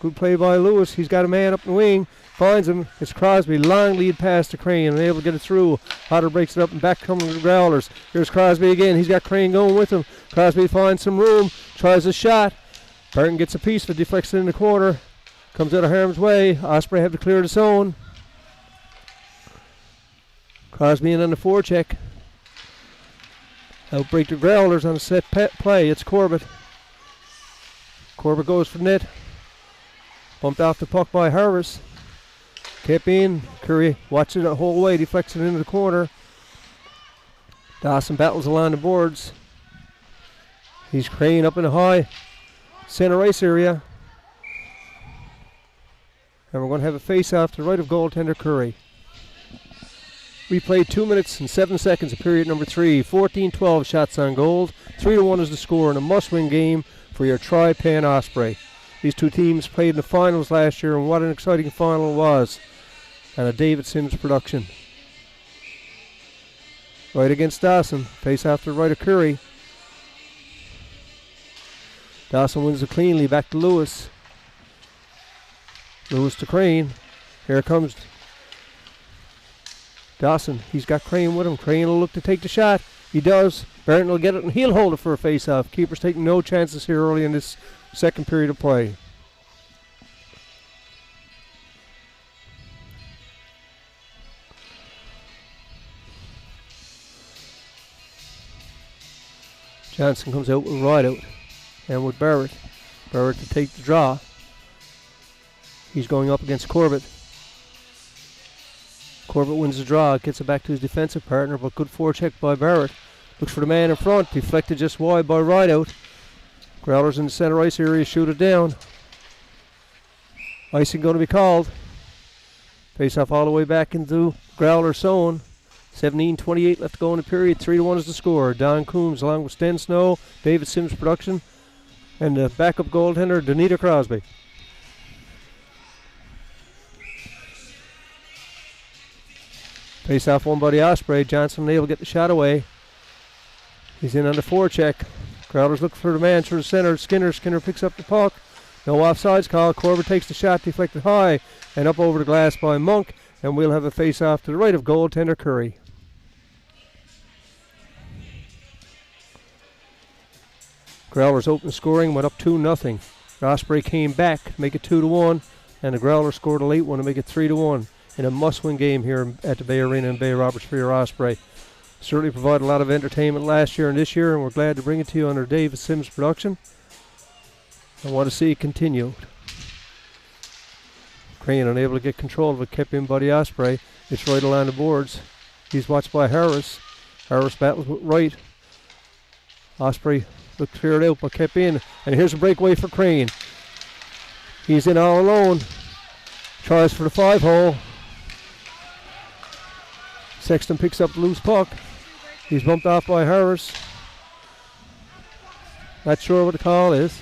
Good play by Lewis. He's got a man up the wing. Finds him. It's Crosby. Long lead pass to Crane. Unable to get it through. Hodder breaks it up and back coming to the Growlers. Here's Crosby again. He's got Crane going with him. Crosby finds some room. Tries a shot. Barton gets a piece but deflects it in the corner. Comes out of harm's way. Osprey have to clear the zone. Crosby in on the forecheck. Outbreak the Growlers on a set play. It's Corbett. Corbett goes for net. Bumped off the puck by Harris. Kept in. Curry watches it the whole way. Deflects it into the corner. Dawson battles along the boards. He's Crane up in the high center ice area. And we're going to have a face-off to the right of goaltender Curry. We played 2 minutes and 7 seconds of period number 3. 14-12 shots on goal. 3-1 is the score in a must-win game for your Tri Pen Osprey. These two teams played in the finals last year, and what an exciting final it was. And a David Sims production. Right against Dawson. Face off to the right of Curry. Dawson wins it cleanly. Back to Lewis. Lewis to Crane. Here comes Dawson. He's got Crane with him. Crane will look to take the shot. He does. Barton will get it, and he'll hold it for a face-off. Keeper's taking no chances here early in this second period of play. Johnson comes out with Rideout and with Barrett. Barrett to take the draw. He's going up against Corbett. Corbett wins the draw, gets it back to his defensive partner, but good forecheck by Barrett. Looks for the man in front, deflected just wide by Rideout. Growlers in the center ice area shoot it down. Icing going to be called. Face off all the way back into Growler zone. 17:28 left to go in the period. 3-1 is the score. Don Coombs along with Sten Snow, David Sims production, and the backup goaltender, Danita Crosby. Face off one by the Osprey. Johnson able to get the shot away. He's in on the forecheck. Growlers look for the man through the center. Skinner picks up the puck. No offsides call. Corbett takes the shot, deflected high, and up over the glass by Monk. And we'll have a face-off to the right of goaltender Curry. Growlers open scoring, went up 2-0. Osprey came back to make it 2-1, and the Growlers scored a late one to make it 3-1 in a must-win game here at the Bay Arena in Bay Roberts for your Osprey. Certainly provided a lot of entertainment last year and this year, and we're glad to bring it to you under David Sims production. I want to see it continue. Crane unable to get control of it, kept in by the Osprey. It's right along the boards. He's watched by Harris. Harris battles with Wright. Osprey looked cleared out but kept in. And here's a breakaway for Crane. He's in all alone. Tries for the 5-hole. Sexton picks up the loose puck. He's bumped off by Harris. Not sure what the call is.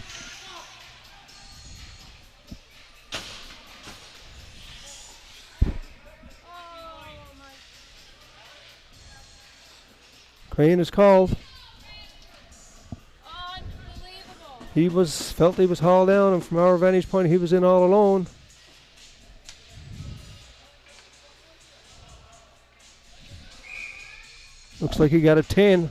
Crane is called. He felt he was hauled down, and from our vantage point, he was in all alone. Looks like he got a 10.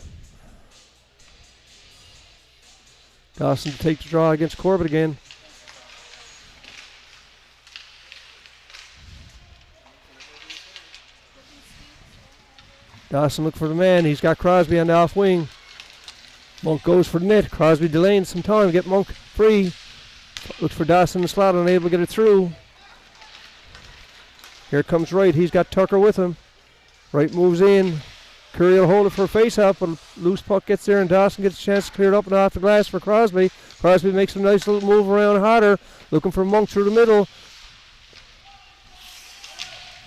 Dawson to take the draw against Corbett again. Dawson look for the man. He's got Crosby on the off wing. Monk goes for the net. Crosby delaying some time. Get Monk free. Looks for Dawson in the slot, unable to get it through. Here comes Wright. He's got Tucker with him. Wright moves in. Curry will hold it for a face-off, but loose puck gets there, and Dawson gets a chance to clear it up and off the glass for Crosby. Crosby makes a nice little move around Hodder, looking for Monk through the middle.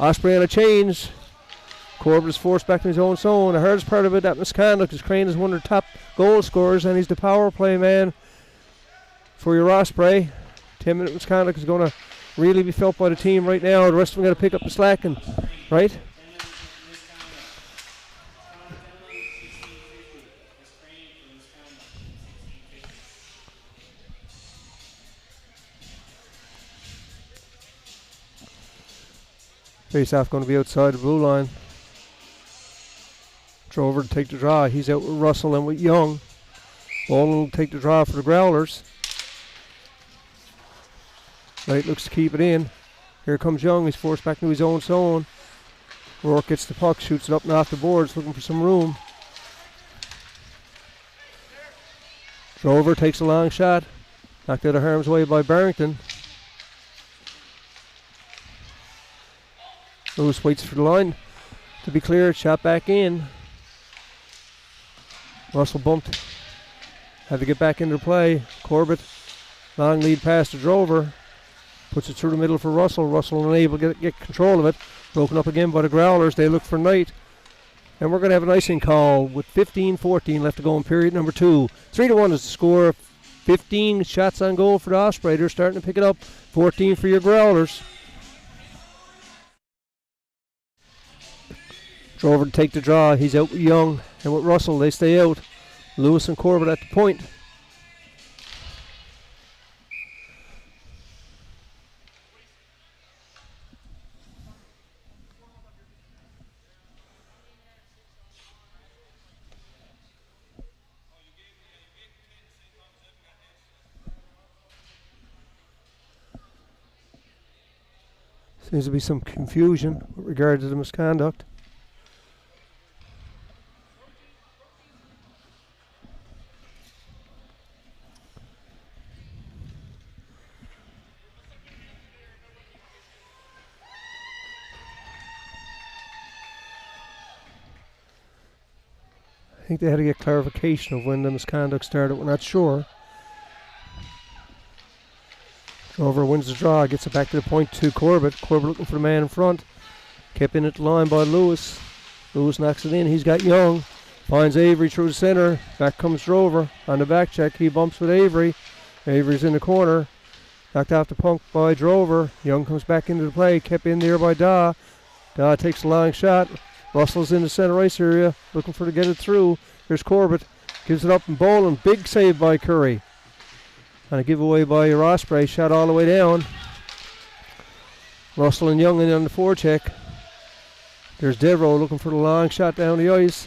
Osprey on a change. Corbett is forced back in his own zone. The hardest part of it, that misconduct, is Crane is one of their top goal scorers, and he's the power play man for your Osprey. 10-minute misconduct is going to really be felt by the team right now. The rest of them got to pick up the slack, and right? Face-off going to be outside the blue line. Drover to take the draw. He's out with Russell and with Young. Baldwin will take the draw for the Growlers. Wright looks to keep it in. Here comes Young. He's forced back into his own zone. Rourke gets the puck, shoots it up and off the boards, looking for some room. Drover takes a long shot. Knocked out of harm's way by Barrington. Lewis waits for the line to be cleared. Shot back in. Russell bumped. Had to get back into play. Corbett, long lead pass to Drover. Puts it through the middle for Russell. Russell unable to get control of it. Broken up again by the Growlers. They look for Knight. And we're going to have an icing call with 15-14 left to go in period number 2. 3-1 is the score. 15 shots on goal for the Osprey. They're starting to pick it up. 14 for your Growlers. Drover to take the draw. He's out with Young and with Russell. They stay out. Lewis and Corbett at the point. Seems to be some confusion with regard to the misconduct. I think they had to get clarification of when the misconduct started. We're not sure. Drover wins the draw, gets it back to the point to Corbett. Corbett looking for the man in front. Kept in at the line by Lewis. Lewis knocks it in. He's got Young. Finds Avery through the center. Back comes Drover. On the back check, he bumps with Avery. Avery's in the corner. Knocked off the puck by Drover. Young comes back into the play. Kept in there by Daw. Daw takes a long shot. Russell's in the center ice area, looking for to get it through. Here's Corbett, gives it up and Boland. Big save by Curry. And a giveaway by your Osprey, shot all the way down. Russell and Young in on the forecheck. There's Devereaux looking for the long shot down the ice.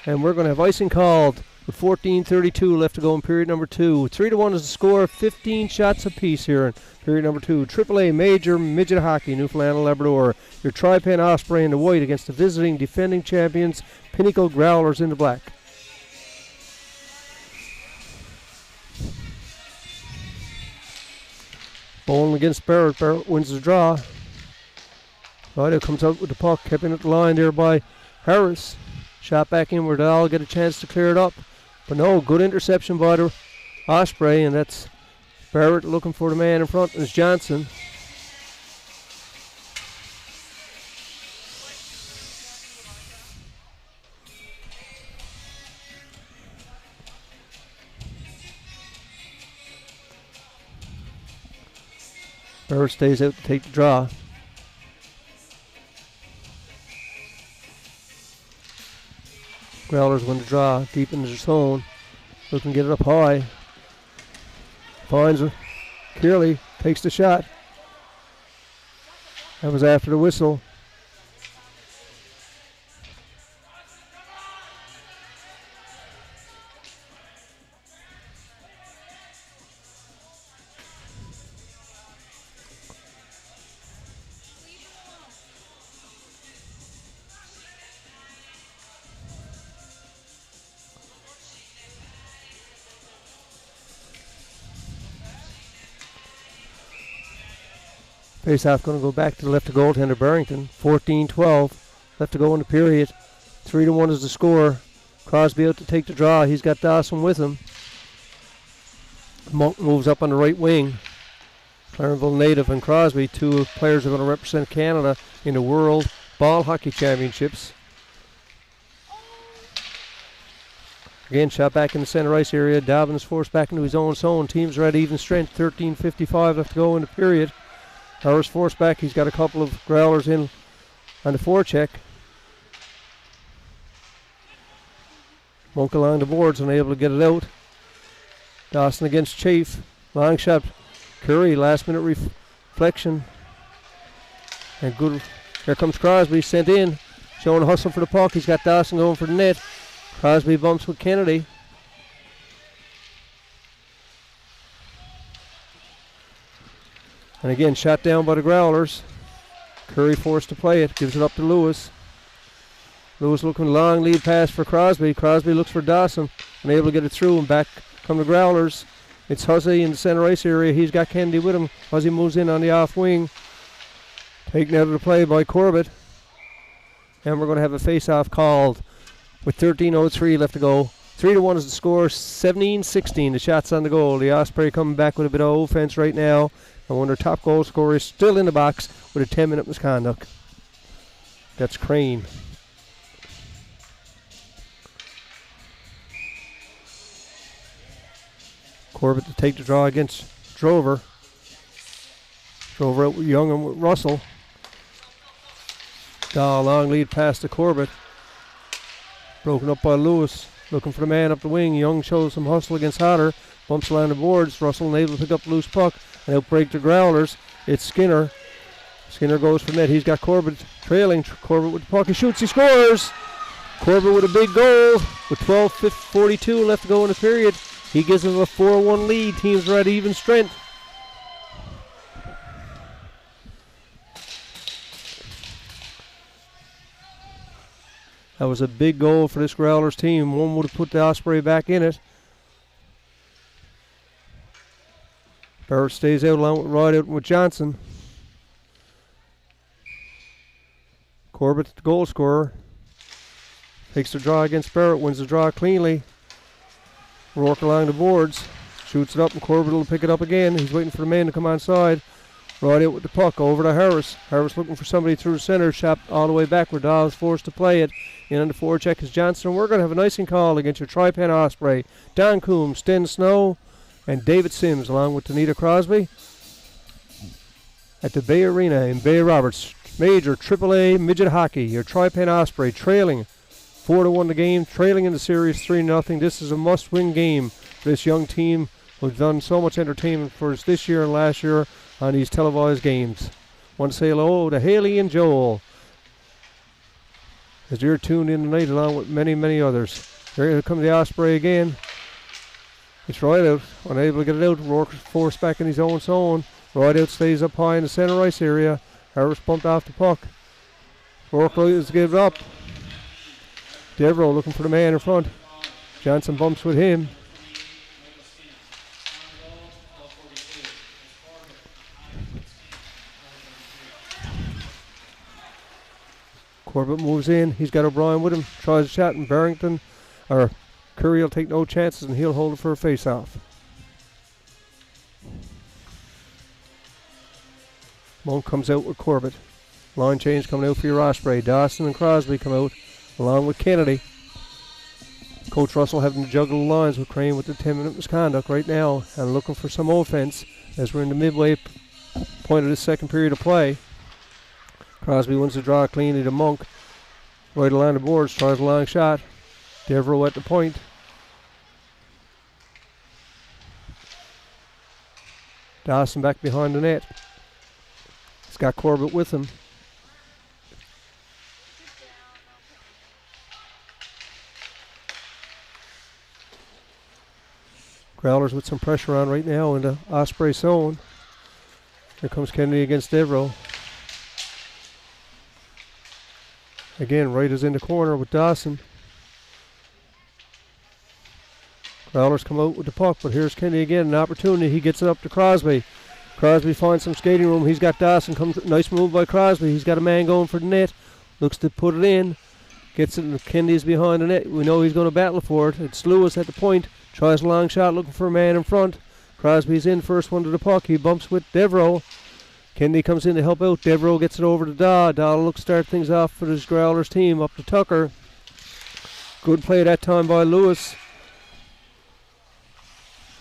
And we're going to have icing called. with 14:32 left to go in period number 2. 3-1 is the score. 15 shots apiece here in period number 2. AAA Major Midget Hockey, Newfoundland and Labrador. Your Tri Pen Osprey in the white against the visiting defending champions, Pinnacle Growlers in the black. Bowling against Barrett. Barrett wins the draw. Right, comes out with the puck, kept in at the line there by Harris. Shot back in where they'll get a chance to clear it up. But no, good interception by the Osprey, and that's Barrett looking for the man in front, and it's Johnson. Barrett stays out to take the draw. Growlers win the draw, deep into the zone. Looking to get it up high. Finds her. Kearley takes the shot. That was after the whistle. Face-off going to go back to the left of goaltender Barrington. 14-12 left to go in the period. 3-1 is the score. Crosby out to take the draw. He's got Dawson with him. Monk moves up on the right wing. Clarenville native and Crosby, two players are going to represent Canada in the World Ball Hockey Championships. Again, shot back in the center ice area. Dobbins forced back into his own zone. Teams are at even strength. 13:55 left to go in the period. Harris forced back. He's got a couple of Growlers in on the forecheck. Monk along the boards, unable to get it out. Dawson against Chafe. Long shot. Curry, last minute reflection. And good. Here comes Crosby, sent in. Showing a hustle for the puck. He's got Dawson going for the net. Crosby bumps with Kennedy. And again, shot down by the Growlers. Curry forced to play it. Gives it up to Lewis. Lewis looking long lead pass for Crosby. Crosby looks for Dawson. Unable to get it through, and back come the Growlers. It's Hussey in the center ice area. He's got Kennedy with him. Hussey moves in on the off wing. Taken out of the play by Corbett. And we're going to have a face-off called with 13:03 left to go. 3-1 is the score. 17-16. The shots on the goal. The Osprey coming back with a bit of offense right now. And one of their top goal scorers still in the box with a 10-minute misconduct. That's Crane. Corbett to take the draw against Drover. Drover out with Young and with Russell. Dahl long lead pass to Corbett. Broken up by Lewis. Looking for the man up the wing. Young shows some hustle against Hodder. Bumps along the boards. Russell unable to pick up the loose puck. And outbreak the Growlers. It's Skinner. Skinner goes for net. He's got Corbett trailing. Corbett with the puck. He shoots. He scores. Corbett with a big goal. With 12:42 left to go in the period. He gives them a 4-1 lead. Teams are at even strength. That was a big goal for this Growlers team. One would have put the Osprey back in it. Barrett stays out along with right out with Johnson. Corbett, the goal scorer, takes the draw against Barrett, wins the draw cleanly. Rourke along the boards, shoots it up, and Corbett will pick it up again. He's waiting for the man to come onside. Right out with the puck over to Harris. Harris looking for somebody through the center, shot all the way backward. Dahl is forced to play it. In on the forecheck is Johnson. We're going to have a icing call against your Tri Pen Osprey. Don Coombs, Sten Snow, and David Sims, along with Tanita Crosby, at the Bay Arena in Bay Roberts. Major AAA Midget Hockey. Your Tri Pen Osprey trailing 4-1 the game, trailing in the series 3-0. This is a must-win game for this young team who've done so much entertainment for us this year and last year on these televised games. Want to say hello to Haley and Joel as you're tuned in tonight along with many, many others. Here comes the Osprey again. It's right out. Unable to get it out. Rourke forced back in his own zone. Right out stays up high in the center ice area. Harris bumped off the puck. Rourke is to give it up. Devereaux looking for the man in front. Johnson bumps with him. Corbett moves in. He's got O'Brien with him. Tries a shot, and Barrington or Curry will take no chances, and he'll hold it for a face-off. Monk comes out with Corbett. Line change coming out for your Osprey. Dawson and Crosby come out along with Kennedy. Coach Russell having to juggle the lines with Crane with the 10-minute misconduct right now and looking for some offense as we're in the midway point of this second period of play. Crosby wants to draw cleanly to Monk. Right along the boards, tries a long shot. Devereaux at the point. Dawson back behind the net. He's got Corbett with him. Growlers with some pressure on right now in the Osprey zone. Here comes Kennedy against Devereaux. Again, Wright is in the corner with Dawson. Growlers come out with the puck, but here's Kennedy again, an opportunity. He gets it up to Crosby. Crosby finds some skating room. He's got Dawson. Nice move by Crosby. He's got a man going for the net. Looks to put it in. Gets it, and Kennedy's behind the net. We know he's going to battle for it. It's Lewis at the point. Tries a long shot, looking for a man in front. Crosby's in, first one to the puck. He bumps with Devereaux. Kennedy comes in to help out. Devereaux gets it over to Dahl. Dahl looks to start things off for his Growlers team. Up to Tucker. Good play that time by Lewis.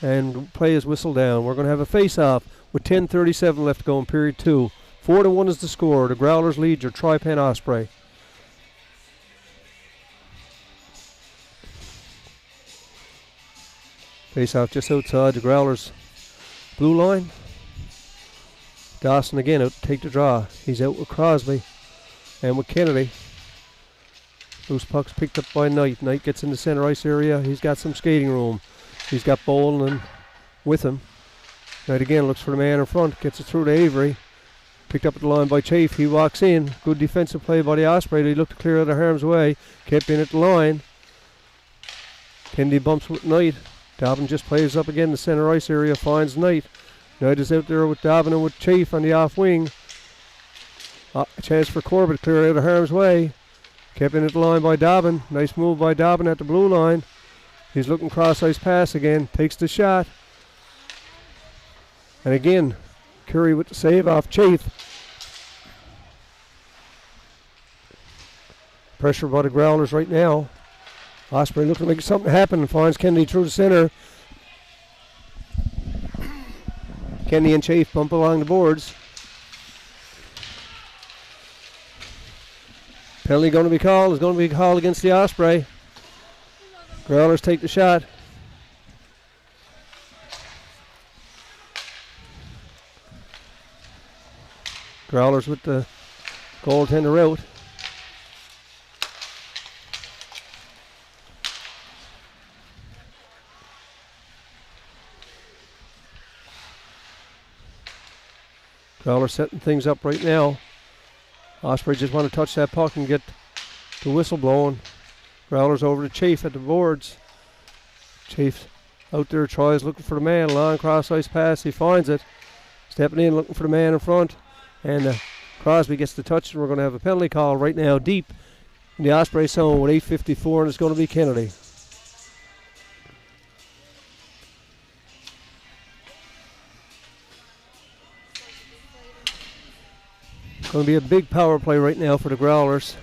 And play is whistled down. We're going to have a face-off with 10:37 left to go in period 2. 4-1 is the score. The Growlers lead your Tri Pen Osprey. Face-off just outside the Growlers blue line. Dawson again out to take the draw. He's out with Crosby and with Kennedy. Loose puck's picked up by Knight. Knight gets in the center ice area. He's got some skating room. He's got Boland with him. Knight again looks for the man in front. Gets it through to Avery. Picked up at the line by Chafe. He walks in. Good defensive play by the Osprey. He looked to clear out of harm's way. Kept in at the line. Kennedy bumps with Knight. Dobbin just plays up again in the center ice area. Finds Knight. Knight is out there with Dobbin and with Chafe on the off wing. A chance for Corbett. Clear out of harm's way. Kept in at the line by Dobbin. Nice move by Dobbin at the blue line. He's looking cross-ice pass again. Takes the shot. And again, Curry with the save off Chafe. Pressure by the Growlers right now. Osprey looking to make something happen and finds Kennedy through the center. Kennedy and Chafe bump along the boards. Penalty going to be called. Is going to be called against the Osprey. Growlers take the shot. Growlers with the goaltender out. Growlers setting things up right now. Osprey just want to touch that puck and get the whistle blowing. Growlers over to Chafe at the boards. Chafe out there tries looking for the man. Long cross ice pass. He finds it. Stepping in looking for the man in front. And Crosby gets the touch, and we're going to have a penalty call right now deep in the Osprey zone with 8:54, and it's going to be Kennedy. Going to be a big power play right now for the Growlers.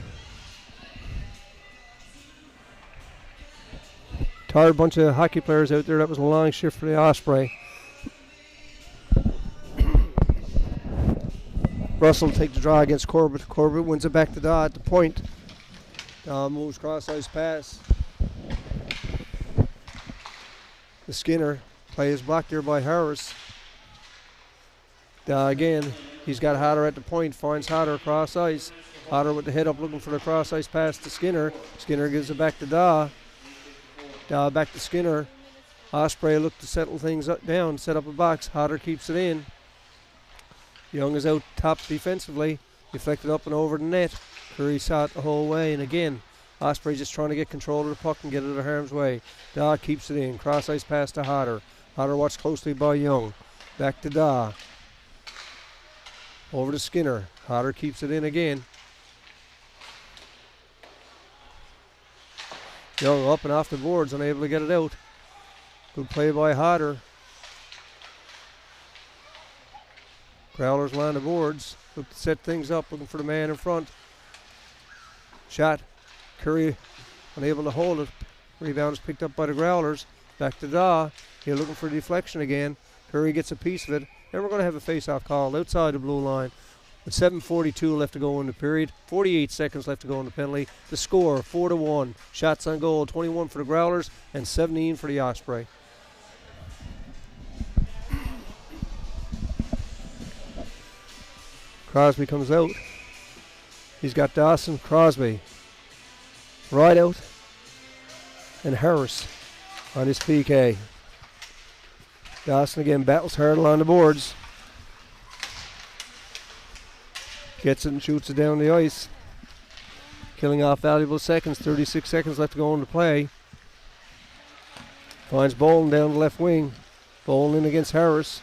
Tired bunch of hockey players out there. That was a long shift for the Osprey. Russell will take the draw against Corbett. Corbett wins it back to Dahl at the point. Dahl moves cross-ice pass. The Skinner play is blocked there by Harris. Dahl again. He's got Hodder at the point. Finds Hodder across ice. Hodder with the head up looking for the cross-ice pass to Skinner. Skinner gives it back to Dahl. Back to Skinner. Osprey looked to settle things down, set up a box. Hodder keeps it in. Young is out top defensively. Deflected up and over the net. Curry saw it the whole way, and again, Osprey just trying to get control of the puck and get it out of harm's way. Daw keeps it in. Cross ice pass to Hodder. Hodder watched closely by Young. Back to Daw. Over to Skinner. Hodder keeps it in again. Young up and off the boards, unable to get it out. Good play by Hodder. Growlers line the boards. Look to set things up, looking for the man in front. Shot. Curry unable to hold it. Rebound is picked up by the Growlers. Back to Daw. Here looking for deflection again. Curry gets a piece of it. And we're going to have a face-off call outside the blue line. With 7:42 left to go in the period. 48 seconds left to go in the penalty. The score, 4-1. Shots on goal, 21 for the Growlers and 17 for the Osprey. Crosby comes out. He's got Dawson, Crosby, Rideout, and Harris on his PK. Dawson again battles hard along the boards. Gets it and shoots it down the ice. Killing off valuable seconds. 36 seconds left to go into play. Finds Bolin down the left wing. Bolin in against Harris.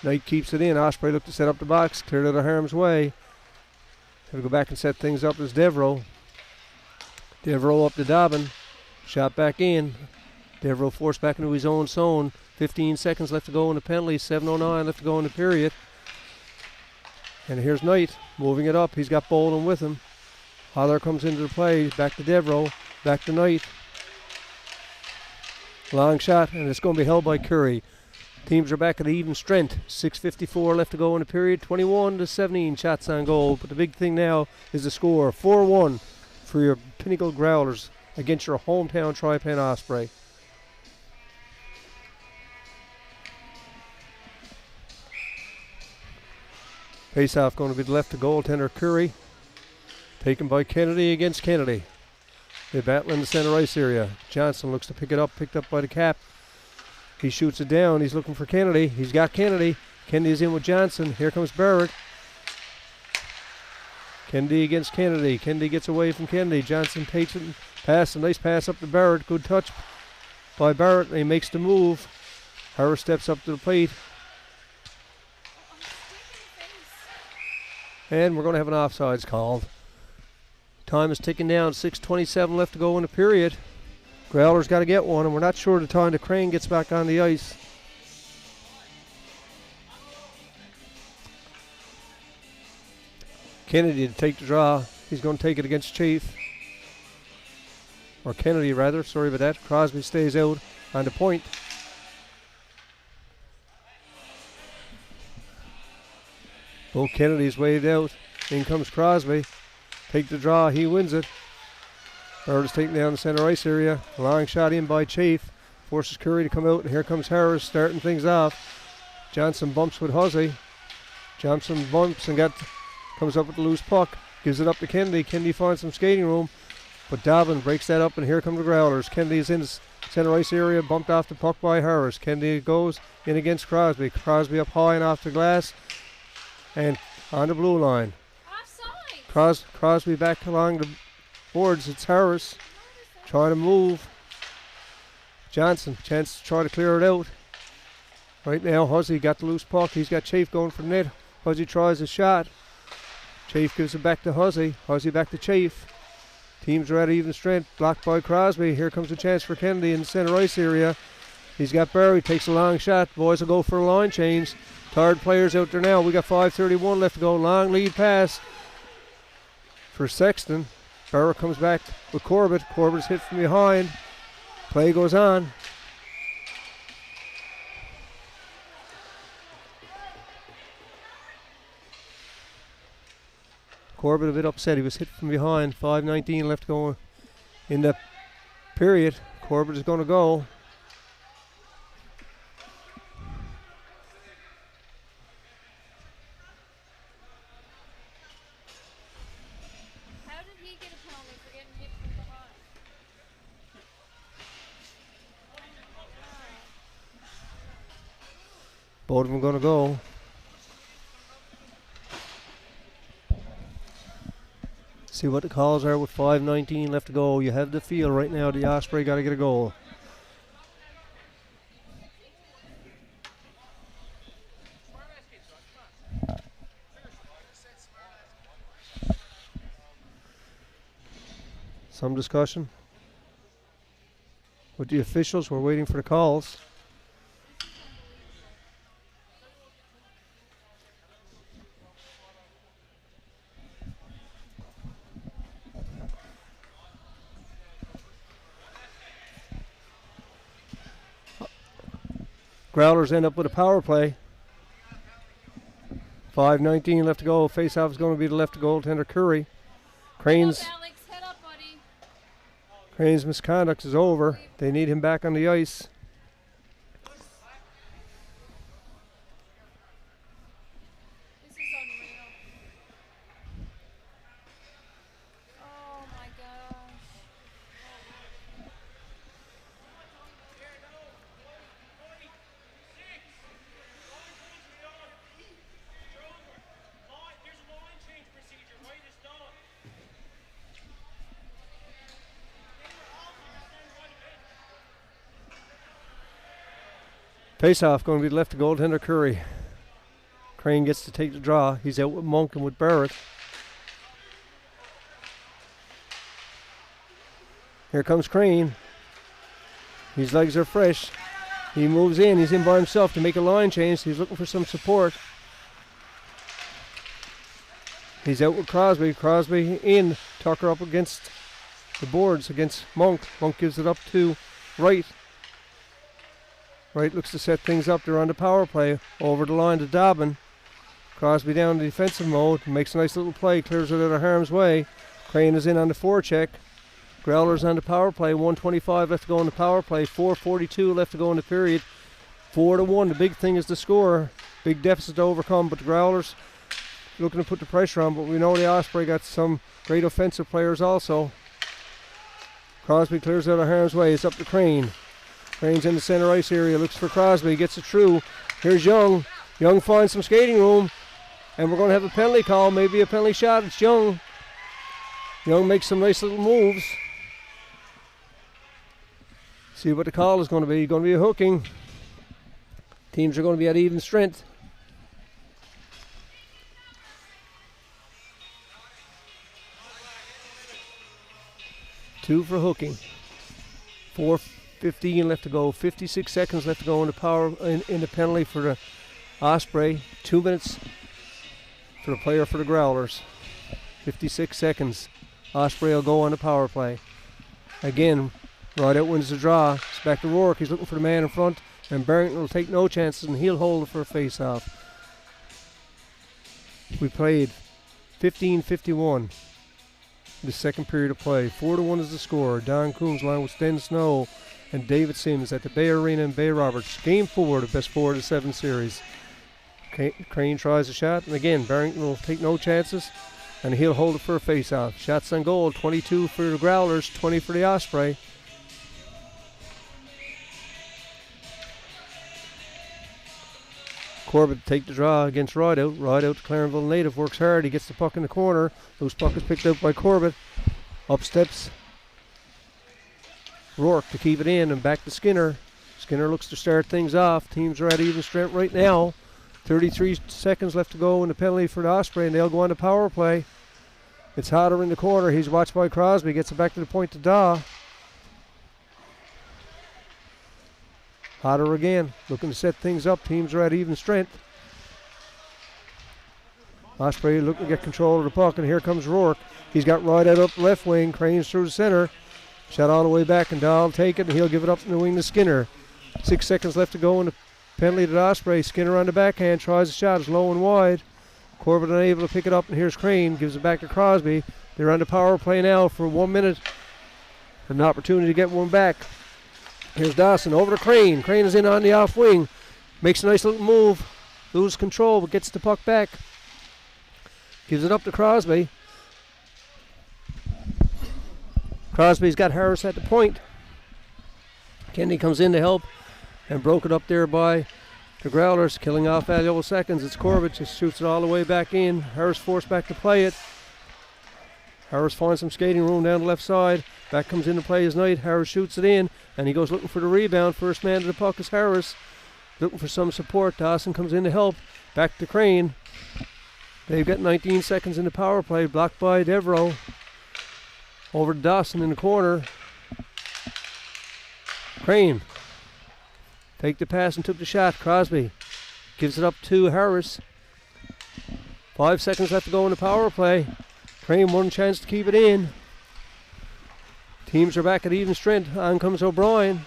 Knight keeps it in. Osprey looked to set up the box. Cleared out of harm's way. He'll go back and set things up as Devereaux. Devereaux up to Dobbin. Shot back in. Devereaux forced back into his own zone. 15 seconds left to go in the penalty. 7:09 left to go in the period. And here's Knight moving it up. He's got Bolin with him. Hodder comes into the play. Back to Devereaux. Back to Knight. Long shot, and it's going to be held by Curry. Teams are back at even strength. 6:54 left to go in the period. 21-17 shots on goal. But the big thing now is the score. 4-1 for your Pinnacle Growlers against your hometown Tri Pen Osprey. Face-off going to be left to goaltender Curry. Taken by Kennedy against Kennedy. They battle in the center ice area. Johnson looks to pick it up, picked up by the cap. He shoots it down. He's looking for Kennedy. He's got Kennedy. Kennedy's in with Johnson. Here comes Barrett. Kennedy against Kennedy. Kennedy gets away from Kennedy. Johnson takes it and passes. A nice pass up to Barrett. Good touch by Barrett. And he makes the move. Harris steps up to the plate. And we're going to have an offsides called. Time is ticking down. 6:27 left to go in the period. Growlers got to get one, and we're not sure the time the Crane gets back on the ice. Kennedy to take the draw. He's going to take it against Chief. Or Kennedy, rather. Sorry about that. Crosby stays out on the point. Both Kennedy's waved out. In comes Crosby. Take the draw. He wins it. Bird is taken down the center ice area. Long shot in by Chief. Forces Curry to come out. And here comes Harris starting things off. Johnson bumps with Hussey. Johnson bumps and comes up with the loose puck. Gives it up to Kennedy. Kennedy finds some skating room. But Dobbin breaks that up, and here come the Growlers. Kennedy is in the center ice area. Bumped off the puck by Harris. Kennedy goes in against Crosby. Crosby up high and off the glass. And on the blue line. Crosby back along the boards. It's Harris trying to move. Johnson, chance to try to clear it out. Right now, Hussey got the loose puck. He's got Chafe going for the net. Hussey tries a shot. Chafe gives it back to Hussey. Hussey back to Chafe. Teams are at even strength. Blocked by Crosby. Here comes a chance for Kennedy in the center ice area. He's got Barry. Takes a long shot. Boys will go for a line change. Tired players out there now. We got 5:31 left to go. Long lead pass for Sexton. Barrett comes back with Corbett. Corbett's hit from behind. Play goes on. Corbett a bit upset. He was hit from behind. 5:19 left to go in the period. Corbett is going to go. Both of them going to go. See what the calls are with 5:19 left to go. You have the feel right now the Osprey got to get a goal. Some discussion with the officials. We're waiting for the calls. Growlers end up with a power play. 5:19 left to go. Face-off is going to be the left goaltender Curry. Crane's misconduct is over. They need him back on the ice.
This is unreal. Oh my gosh.
Face-off going to be left to goaltender Curry. Crane gets to take the draw. He's out with Monk and with Barrett. Here comes Crane. His legs are fresh. He moves in. He's in by himself to make a line change. He's looking for some support. He's out with Crosby. Crosby in. Tucker up against the boards against Monk. Monk gives it up to Wright. Wright looks to set things up. They're on the power play. Over the line to Dobbin. Crosby down to defensive mode. Makes a nice little play. Clears it out of harm's way. Crane is in on the forecheck. Growlers on the power play. 1:25 left to go in the power play. 4:42 left to go in the period. 4-1. The big thing is the score. Big deficit to overcome. But the Growlers looking to put the pressure on. But we know the Osprey got some great offensive players also. Crosby clears it out of harm's way. It's up to Crane. Crane's in the center ice area, looks for Crosby, gets it through. Here's Young. Young finds some skating room, and we're going to have a penalty call, maybe a penalty shot. It's Young. Young makes some nice little moves. See what the call is going to be. Going to be a hooking. Teams are going to be at even strength. Two for hooking. 4:15 left to go. 56 seconds left to go in the penalty for the Osprey. 2 minutes for the player for the Growlers. 56 seconds. Osprey will go on the power play. Again, Rideout wins the draw. It's back to Rourke. He's looking for the man in front, and Barrington will take no chances, and he'll hold it for a face-off. We played 15:51. The second period of play. 4-1 is the score. Don Coombs along with Sten Snow and David Sims at the Bay Arena in Bay Roberts. Game 4 of best 4 of the 7 series. Crane tries a shot, and again, Barrington will take no chances, and he'll hold it for a face-off. Shots on goal, 22 for the Growlers, 20 for the Osprey. Corbett take the draw against Rideout. Rideout, Clarenville native, works hard. He gets the puck in the corner. Loose puck is picked up by Corbett. Up steps Rourke to keep it in, and back to Skinner. Skinner looks to start things off. Teams are at even strength right now. 33 seconds left to go in the penalty for the Osprey, and they'll go on the power play. It's Hodder in the corner. He's watched by Crosby. Gets it back to the point to Daw. Hodder again, looking to set things up. Teams are at even strength. Osprey looking to get control of the puck, and here comes Rourke. He's got Rideout up left wing. Cranes through the center. Shot all the way back, and Dahl will take it, and he'll give it up in the wing to Skinner. 6 seconds left to go in the penalty to the Osprey. Skinner on the backhand, tries a shot, is low and wide. Corbett unable to pick it up, and here's Crane, gives it back to Crosby. They're on the power play now for 1 minute. An opportunity to get one back. Here's Dawson over to Crane. Crane is in on the off wing. Makes a nice little move. Loses control, but gets the puck back. Gives it up to Crosby. Crosby's got Harris at the point. Kennedy comes in to help, and broke it up there by The Growlers killing off valuable seconds. It's Corbett, just shoots it all the way back in. Harris forced back to play it. Harris finds some skating room down the left side. Back comes into play his Knight. Harris shoots it in, and he goes looking for the rebound. First man to the puck is Harris. Looking for some support. Dawson comes in to help. Back to Crane. They've got 19 seconds in the power play. Blocked by Devereaux. Over to Dawson in the corner. Crane. Take the pass and took the shot. Crosby gives it up to Harris. 5 seconds left to go in the power play. Crane one chance to keep it in. Teams are back at even strength. On comes O'Brien.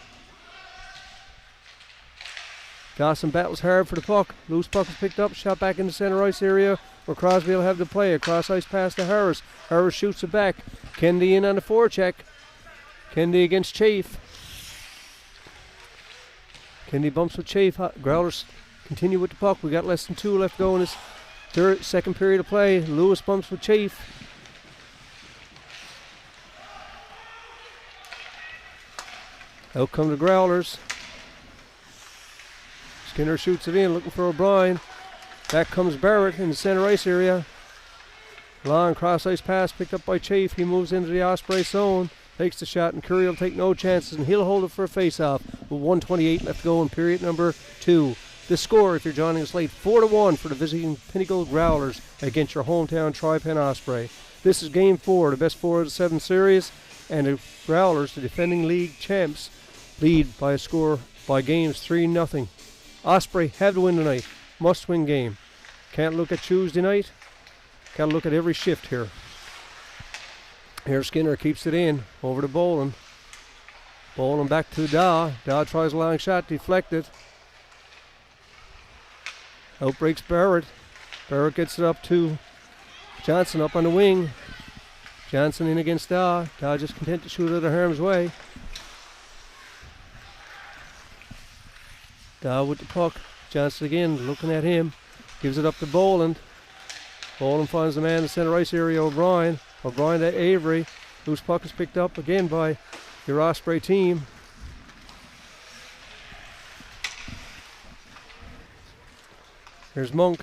Dawson battles hard for the puck. Loose puck is picked up. Shot back in the center ice area where Crosby will have the play. A cross ice pass to Harris. Harris shoots it back. Kennedy in on the forecheck. Kennedy against Chafe. Kennedy bumps with Chafe. Growlers continue with the puck. We got less than 2 left to go in this second period of play. Lewis bumps with Chafe. Out come the Growlers. Skinner shoots it in, looking for O'Brien. Back comes Barrett in the center ice area. Long cross ice pass picked up by Chafe. He moves into the Osprey zone. Takes the shot, and Curry will take no chances, and he'll hold it for a face-off with 1:28 left to go in period number 2. The score, if you're joining us late, 4-1 for the visiting Pinnacle Growlers against your hometown Tri Pen Osprey. This is Game 4, the best 4 of the 7 series, and the Growlers, the defending league champs, lead by a score by games 3-0. Osprey have to win tonight. Must-win game. Can't look at Tuesday night. Got to look at every shift here. Here Skinner keeps it in over to Boland. Boland back to Daw. Daw tries a long shot, deflected. Out breaks Barrett. Barrett gets it up to Johnson up on the wing. Johnson in against Daw. Daw just content to shoot out of harm's way. Daw with the puck. Johnson again looking at him. Gives it up to Boland. Boland finds the man in the center ice area, O'Brien. O'Brien to Avery. Loose puck is picked up again by your Osprey team. Here's Monk.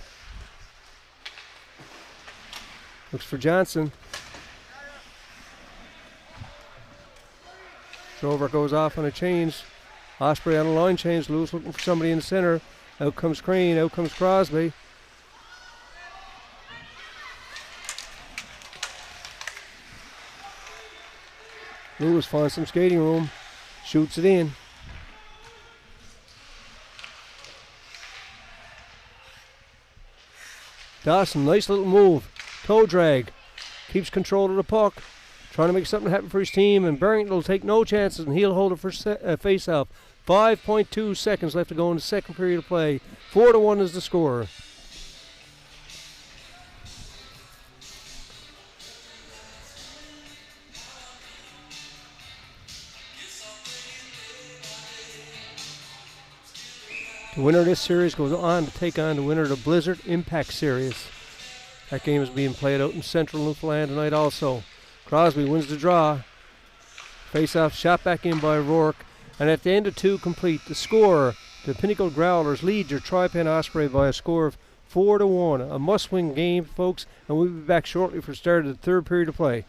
Looks for Johnson. Trover goes off on a change. Osprey on a line change. Lewis looking for somebody in the center. Out comes Crane. Out comes Crosby. Lewis finds some skating room. Shoots it in. Dawson, nice little move. Toe drag. Keeps control of the puck. Trying to make something happen for his team, and Barrington will take no chances, and he'll hold it for face-off. 5.2 seconds left to go in the second period of play. 4-1 is the score. The winner of this series goes on to take on the winner of the Blizzard Impact Series. That game is being played out in central Newfoundland tonight also. Crosby wins the draw. Face-off shot back in by Rourke. And at the end of 2 complete, the score, the Pinnacle Growlers lead your Tri Pen Osprey by a score of 4-1. A must-win game, folks, and we'll be back shortly for the start of the third period of play.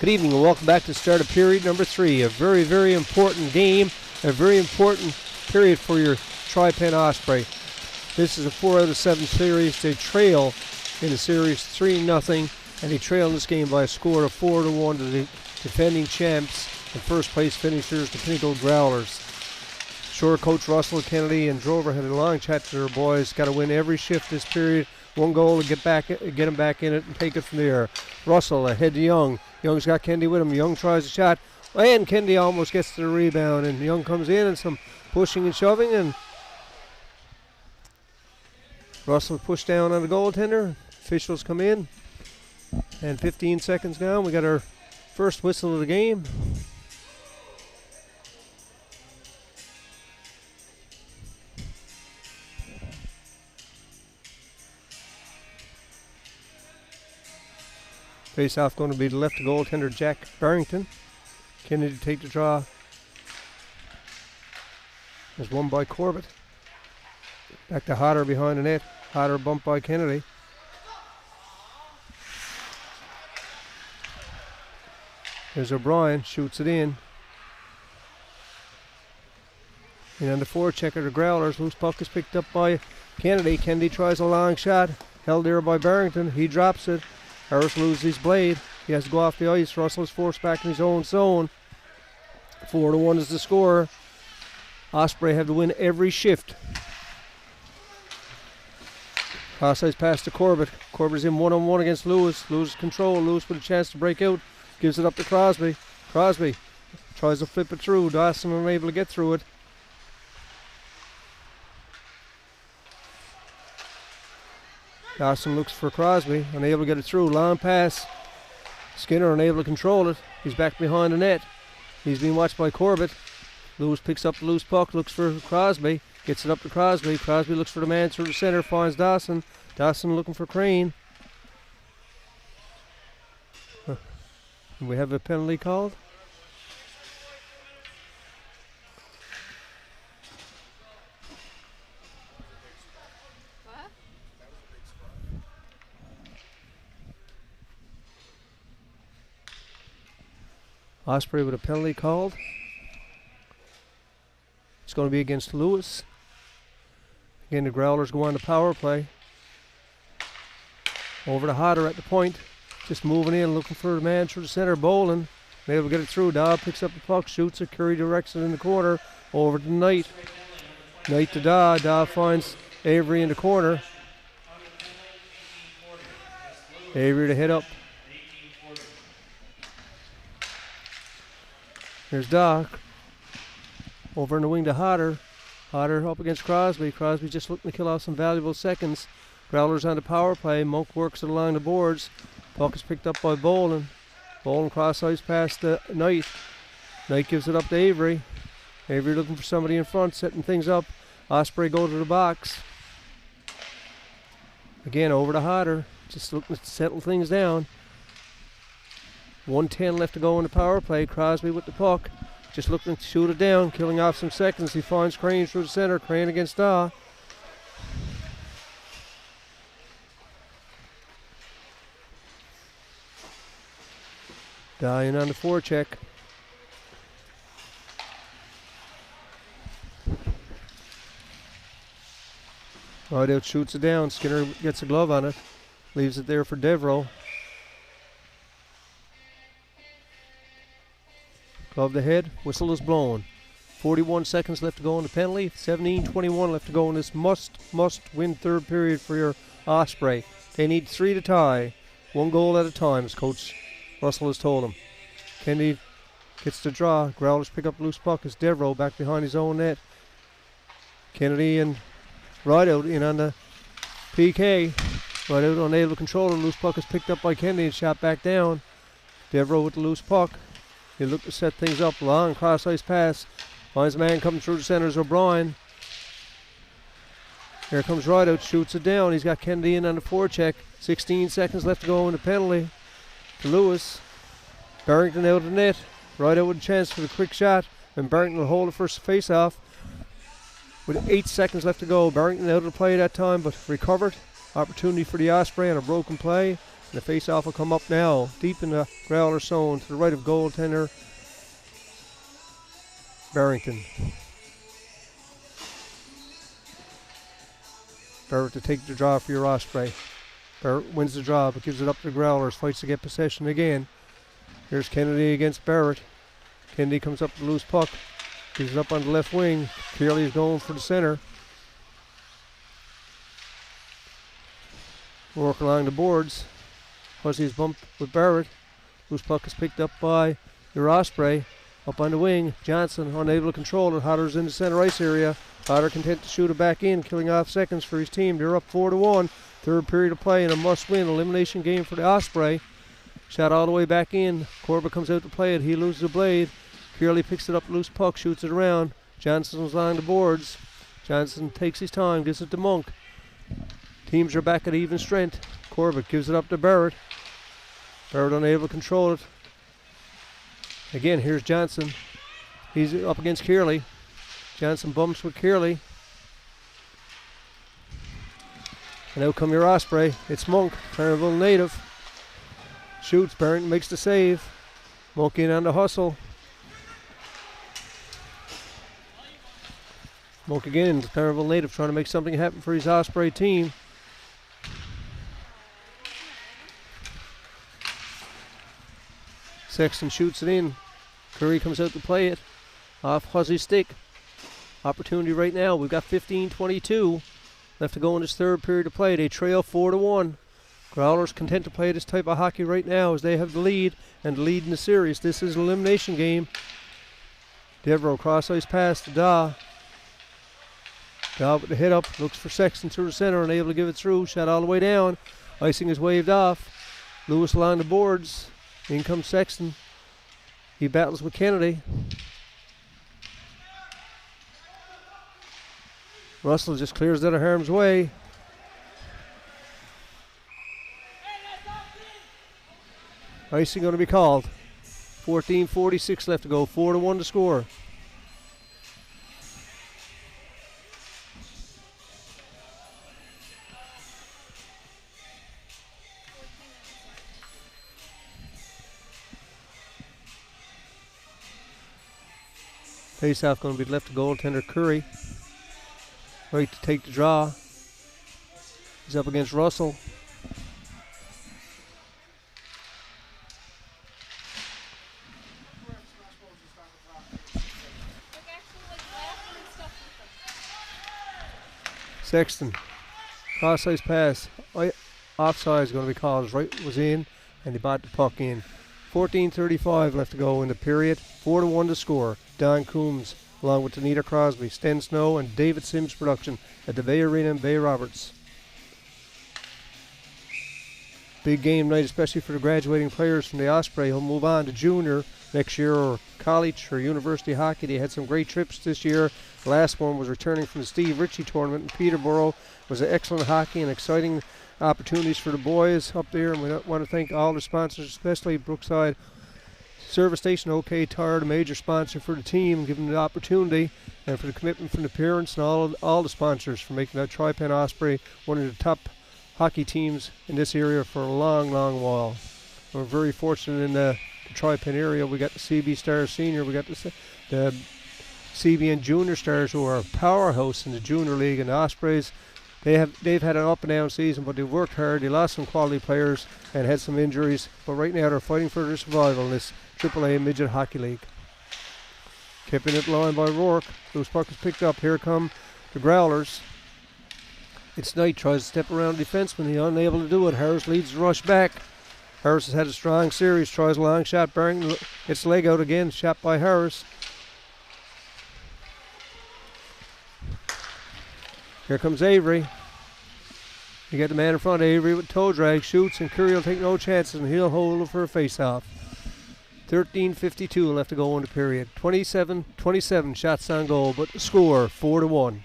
Good evening and welcome back to the start of period number 3. A very, very important game, a very important period for your Tri Pen Osprey. This is a 4 out of 7 series. They trail in the series 3-0, and they trail in this game by a score of 4-1 to the defending champs and first place finishers, the Pinnacle Growlers. Sure, Coach Russell, Kennedy, and Drover had a long chat to their boys. Got to win every shift this period. One goal to get them back in it and take it from there. Russell ahead to Young. Young's got Kennedy with him. Young tries a shot, and Kennedy almost gets to the rebound, and Young comes in and some pushing and shoving, and Russell pushed down on the goaltender. Officials come in, and 15 seconds down. We got our first whistle of the game. Face-off going to be the left goaltender, Jack Barrington. Kennedy to take the draw. There's one by Corbett. Back to Hodder behind the net. Hodder bumped by Kennedy. There's O'Brien, shoots it in. And on the forechecker, the Growlers. Loose puck is picked up by Kennedy. Kennedy tries a long shot. Held there by Barrington. He drops it. Harris loses his blade. He has to go off the ice. Russell is forced back in his own zone. 4-1 is the score. Osprey have to win every shift. Cross-ice pass to Corbett. Corbett's in one-on-one against Lewis. Lewis control. Lewis with a chance to break out. Gives it up to Crosby. Crosby tries to flip it through. Dawson unable to get through it. Dawson looks for Crosby, unable to get it through. Long pass. Skinner unable to control it. He's back behind the net. He's being watched by Corbett. Lewis picks up the loose puck, looks for Crosby, gets it up to Crosby. Crosby looks for the man through the center, finds Dawson. Dawson looking for Crane. We have a penalty called. Osprey with a penalty called. It's going to be against Lewis. Again, the Growlers go on the power play. Over to Hodder at the point. Just moving in, looking for the man through the center. Boland, able to get it through. Dobb picks up the puck, shoots it. Curry directs it in the corner. Over to Knight. Knight to Dobb. Dobb finds Avery in the corner. Avery to head up. Here's Doc. Over in the wing to Hodder. Hodder up against Crosby. Crosby just looking to kill off some valuable seconds. Growlers on the power play. Monk works it along the boards. Puck is picked up by Boland. Boland cross-ice pass to Knight. Knight gives it up to Avery. Avery looking for somebody in front, setting things up. Osprey go to the box. Again, over to Hodder. Just looking to settle things down. 1:10 left to go in the power play. Crosby with the puck. Just looking to shoot it down, killing off some seconds. He finds Crane through the center. Crane against Daw. Daw in on the forecheck. Rideout shoots it down. Skinner gets a glove on it. Leaves it there for Devereaux. Glove the head, whistle is blown. 41 seconds left to go in the penalty. 17:21 left to go in this must win third period for your Osprey. They need 3 to tie. 1 goal at a time, as Coach Russell has told them. Kennedy gets the draw. Growlers pick up loose puck as Devereaux back behind his own net. Kennedy and Rideout in on the PK. Rideout unable to control it. Loose puck is picked up by Kennedy and shot back down. Devereaux with the loose puck. He looked to set things up. Long cross-ice pass. Finds a man coming through the center is O'Brien. Here comes Rideout. Shoots it down. He's got Kennedy in on the forecheck. 16 seconds left to go in the penalty. To Lewis. Barrington out of the net. Rideout with a chance for the quick shot. And Barrington will hold it for face-off. With 8 seconds left to go. Barrington out of the play that time, but recovered. Opportunity for the Osprey on a broken play. And the face-off will come up now, deep in the Growler zone to the right of goaltender Barrington. Barrett to take the draw for your Osprey. Barrett wins the draw but gives it up to the Growlers. Fights to get possession again. Here's Kennedy against Barrett. Kennedy comes up with the loose puck. Gives it up on the left wing. Kearley is going for the center. Work along the boards. Hussey's bumped with Barrett. Loose puck is picked up by your Osprey. Up on the wing. Johnson unable to control it. Hodder's in the center ice area. Hodder content to shoot it back in, killing off seconds for his team. They're up 4-1. Third period of play in a must-win elimination game for the Osprey. Shot all the way back in. Corbett comes out to play it. He loses the blade. Kearley picks it up, loose puck, shoots it around. Johnson's along the boards. Johnson takes his time, gives it to Monk. Teams are back at even strength. Corbett gives it up to Barrett. Barrett unable to control it. Again, here's Johnson. He's up against Kearley. Johnson bumps with Kearley. And out come your Osprey. It's Monk, Carnival native. Shoots, Barrett makes the save. Monk in on the hustle. Monk again, Carnival native, trying to make something happen for his Osprey team. Sexton shoots it in. Curry comes out to play it. Off Hussey's stick. Opportunity right now. We've got 15-22 left to go in this third period of play. They trail 4-1. Growlers content to play this type of hockey right now as they have the lead and the lead in the series. This is an elimination game. Devereaux cross ice pass to Daw. Daw with the hit up. Looks for Sexton through the center. Unable to give it through. Shot all the way down. Icing is waved off. Lewis along the boards. In comes Sexton. He battles with Kennedy. Russell just clears out of harm's way. Icing going to be called. 14:46 left to go. 4-1 to score. Face-off going to be left to goaltender Curry. Right to take the draw. He's up against Russell. Sexton. Cross-ice pass. Offside is going to be called. His right was in, and he bought the puck in. 14:35 left to go in the period. 4-1 to score. Don Coombs, along with Anita Crosby, Sten Snow, and David Sims production at the Bay Arena in Bay Roberts. Big game night, especially for the graduating players from the Osprey who'll move on to junior next year or college or university hockey. They had some great trips this year. The last one was returning from the Steve Ritchie tournament in Peterborough. It was an excellent hockey and exciting opportunities for the boys up there. And we want to thank all the sponsors, especially Brookside Service Station, OK Tire, the major sponsor for the team, giving them the opportunity, and for the commitment from the parents and all the sponsors for making that Tri Pen Osprey one of the top hockey teams in this area for a long, long while. We're very fortunate in the Tri Pen area. We got the CB Stars Senior, we got the CBN Junior Stars, who are a powerhouse in the Junior League, and the Ospreys. They've had an up and down season, but they've worked hard. They lost some quality players and had some injuries, but right now they're fighting for their survival in this AAA Midget Hockey League. Kept in at the line by Rourke. Loose puck is picked up. Here come the Growlers. It's Knight, tries to step around the defenseman. He's unable to do it. Harris leads the rush back. Harris has had a strong series. Tries a long shot. Barrington gets leg out again. Shot by Harris. Here comes Avery. You get the man in front. Avery with toe drag. Shoots, and Curry will take no chances, and he'll hold it for a face-off. 13:52 left to go in the period. 27 shots on goal, but the score 4-1.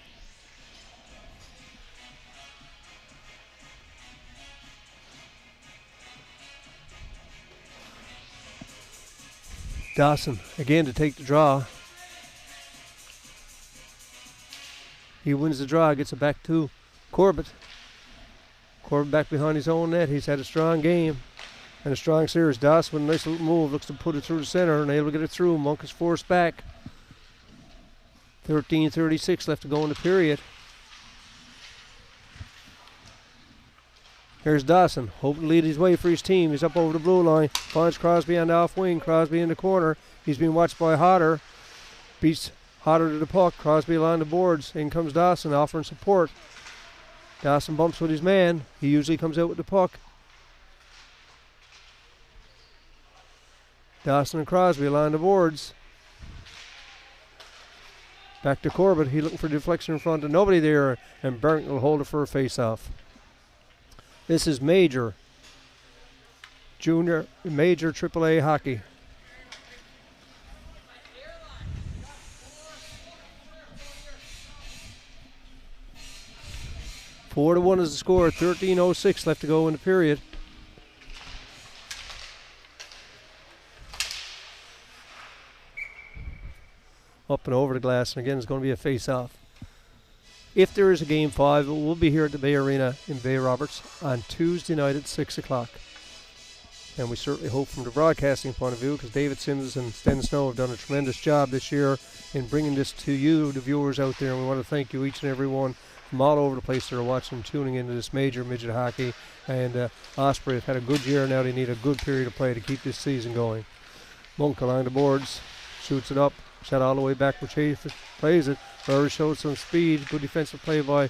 Dawson again to take the draw. He wins the draw, gets it back to Corbett. Corbett back behind his own net. He's had a strong game and a strong series. Dawson with a nice little move. Looks to put it through the center and able to get it through. Monk is forced back. 13:36 left to go in the period. Here's Dawson, hoping to lead his way for his team. He's up over the blue line. Finds Crosby on the off wing. Crosby in the corner. He's being watched by Hodder. Beats Hodder to the puck. Crosby along the boards. In comes Dawson offering support. Dawson bumps with his man. He usually comes out with the puck. Dawson and Crosby along the boards. Back to Corbett. He's looking for deflection in front of nobody there. And Burnt will hold it for a face-off. This is major AAA hockey. Four to 1 is the score. 13:06 left to go in the period. Up and over the glass, and again it's going to be a face-off. If there is a Game 5, it will be here at the Bay Arena in Bay Roberts on Tuesday night at 6 o'clock. And we certainly hope from the broadcasting point of view, because David Sims and Sten Snow have done a tremendous job this year in bringing this to you, the viewers out there. And we want to thank you, each and every one, from all over the place that are watching and tuning into this major midget hockey. And Osprey have had a good year. Now they need a good period of play to keep this season going. Monk along the boards, shoots it up. Shot all the way back where Chafe plays it. Burr showed some speed. Good defensive play by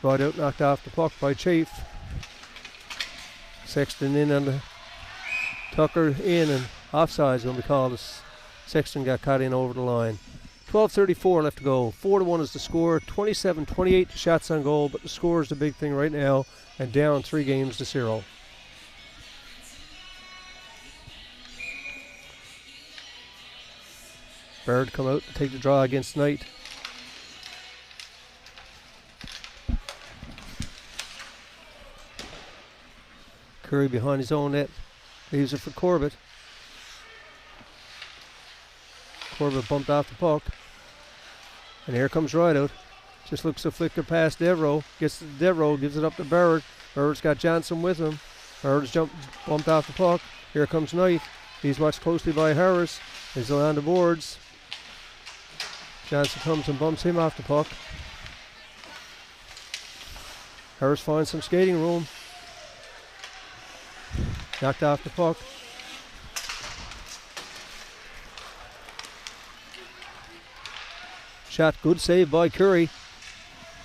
Rod out, knocked off the puck by Chafe. Sexton in on the Tucker in, and offside's going to be called as Sexton got caught in over the line. 12:34 left to go. 4 to 1 is the score. 27-28 shots on goal, but the score is the big thing right now, and down 3 games to 0. Bird come out and take the draw against Knight. Curry behind his own net. Leaves it for Corbett. Corbett bumped off the puck. And here comes Rideout. Just looks to flicker past Devereaux. Gets to Devereaux, gives it up to Barrett. Barrett's got Johnson with him. Barrett's bumped off the puck. Here comes Knight. He's watched closely by Harris. He's on the boards. Johnson comes and bumps him off the puck. Harris finds some skating room. Knocked off the puck. Shot, good save by Curry.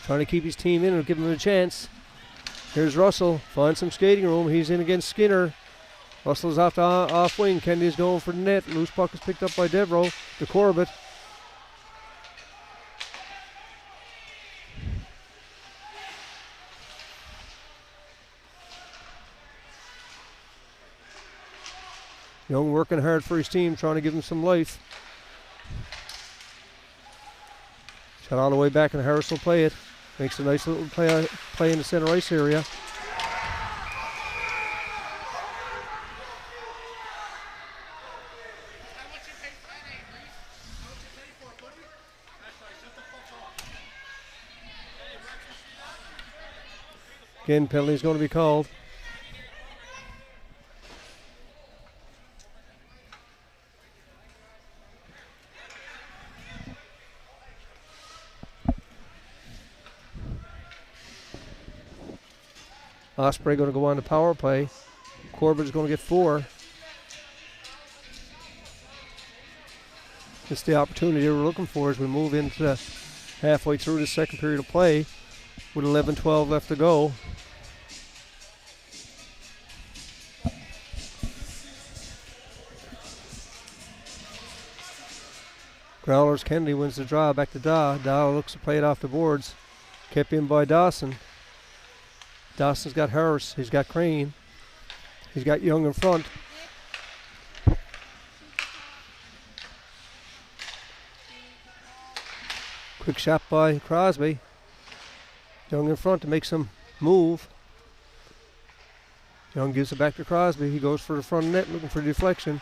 Trying to keep his team in and give him a chance. Here's Russell, finds some skating room. He's in against Skinner. Russell's off wing. Kennedy's going for the net. Loose puck is picked up by Devereaux to Corbett. Young working hard for his team, trying to give him some life. Shot all the way back, and Harris will play it. Makes a nice little play in the center ice area. Again, penalty is going to be called. Osprey going to go on the power play. Corbett's going to get 4. It's the opportunity we're looking for as we move into the halfway through the second period of play with 11-12 left to go. Growlers, Kennedy wins the draw, back to Daw. Daw looks to play it off the boards. Kept in by Dawson. Dawson's got Harris. He's got Crane. He's got Young in front. Quick shot by Crosby. Young in front to make some move. Young gives it back to Crosby. He goes for the front net looking for deflection.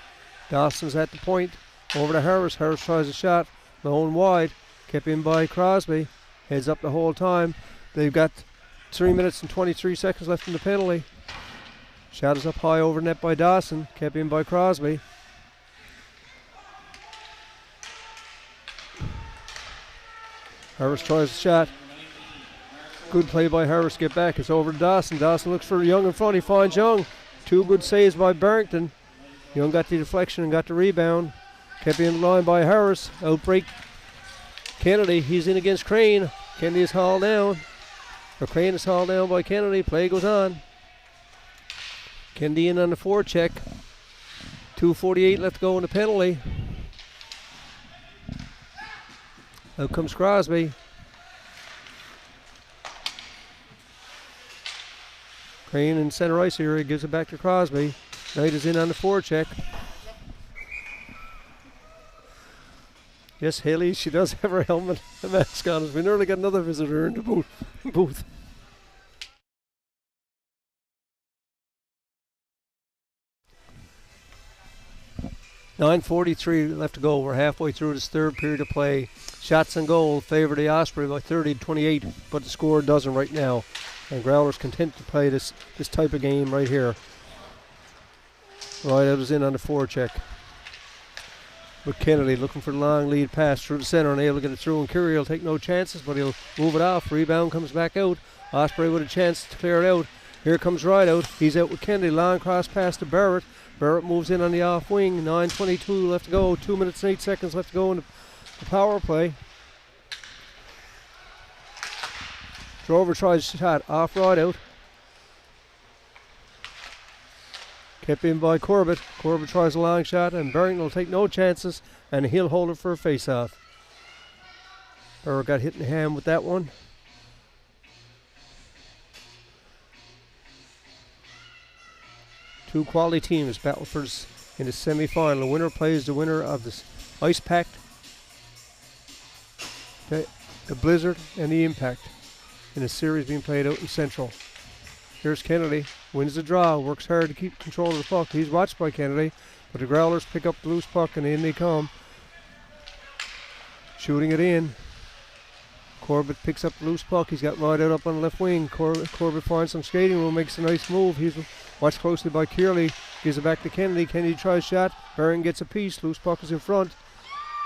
Dawson's at the point. Over to Harris. Harris tries a shot. Malone wide. Kept in by Crosby. Heads up the whole time. They've got 3 minutes and 23 seconds left in the penalty. Shot is up high over net by Dawson. Kept in by Crosby. Harris tries the shot. Good play by Harris to get back. It's over to Dawson. Dawson looks for Young in front. He finds Young. 2 good saves by Barrington. Young got the deflection and got the rebound. Kept in line by Harris. Outbreak Kennedy. He's in against Crane. Kennedy is hauled down. Or Crane is hauled down by Kennedy. Play goes on. Kennedy in on the forecheck. 2:48 left to go in the penalty. Out comes Crosby. Crane in center ice here. He gives it back to Crosby. Knight is in on the forecheck. Yes, Haley, she does have her helmet and mask on. We nearly got another visitor in the booth. .9:43 left to go. We're halfway through this third period of play. Shots and goal favor the Osprey by 30-28, but the score doesn't right now. And Growlers content to play this type of game right here. Right out is in on the forecheck. With Kennedy looking for the long lead pass through the center and able to get it through, and Curry will take no chances, but he'll move it off. Rebound comes back out. Osprey with a chance to clear it out. Here comes Rideout. He's out with Kennedy. Long cross pass to Barrett. Barrett moves in on the off wing. 9:22 left to go. 2 minutes and 8 seconds left to go in the power play. Drover tries the shot off Rideout. Kept in by Corbett. Corbett tries a long shot, and Barrington will take no chances, and he'll hold it for a face-off. Barrett got hit in the hand with that one. Two quality teams battle for in the semi-final. The winner plays the winner of this Ice Pact, the Blizzard, and the Impact in a series being played out in Central. Here's Kennedy, wins the draw, works hard to keep control of the puck. He's watched by Kennedy, but the Growlers pick up the loose puck and in they come. Shooting it in. Corbett picks up the loose puck. He's got Rideout up on the left wing. Corbett finds some skating room, makes a nice move. He's watched closely by Kearley. Gives it back to Kennedy. Kennedy tries shot. Barrington gets a piece. Loose puck is in front.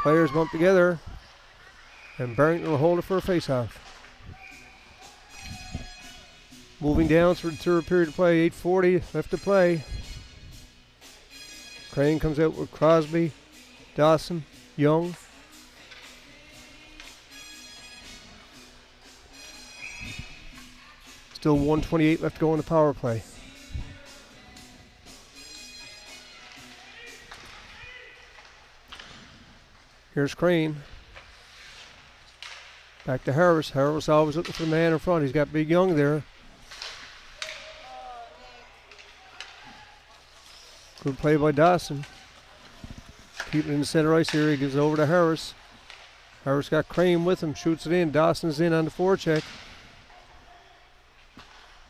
Players bump together. And Barrington will hold it for a face-off. Moving down through the third period of play. 8:40 left to play. Crane comes out with Crosby, Dawson, Young. Still 1:28 left to go in the power play. Here's Crane. Back to Harris. Harris always looking for the man in front. He's got Big Young there. Good play by Dawson. Keeping it in the center ice here. He gives it over to Harris. Harris got Crane with him. Shoots it in. Dawson's in on the forecheck.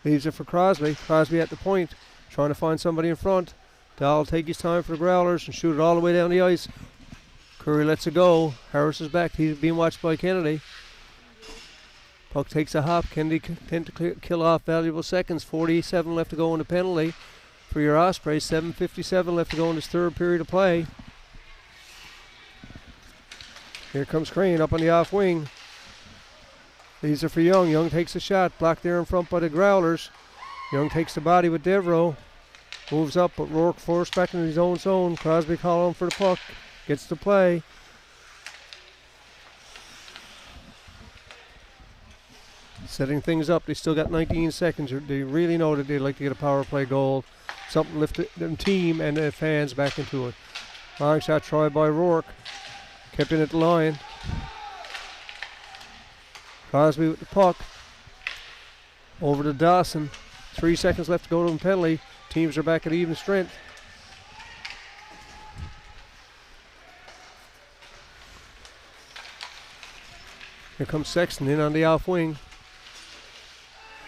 Leaves it for Crosby. Crosby at the point. Trying to find somebody in front. Dahl will take his time for the Growlers and shoot it all the way down the ice. Curry lets it go. Harris is back. He's being watched by Kennedy. Puck takes a hop. Kennedy tend to kill off valuable seconds. 47 left to go in the penalty for your Ospreys. 7:57 left to go in this third period of play. Here comes Crane up on the off wing. These are for Young. Young takes a shot. Blocked there in front by the Growlers. Young takes the body with Devereaux. Moves up, but Rourke forced back into his own zone. Crosby calling for the puck. Gets to play. Setting things up. They still got 19 seconds. They really know that they'd like to get a power play goal. Something lift the team and the fans back into it. Long shot tried by Rourke. Kept in at the line. Crosby with the puck. Over to Dawson. 3 seconds left to go to the penalty. Teams are back at even strength. Here comes Sexton in on the off wing.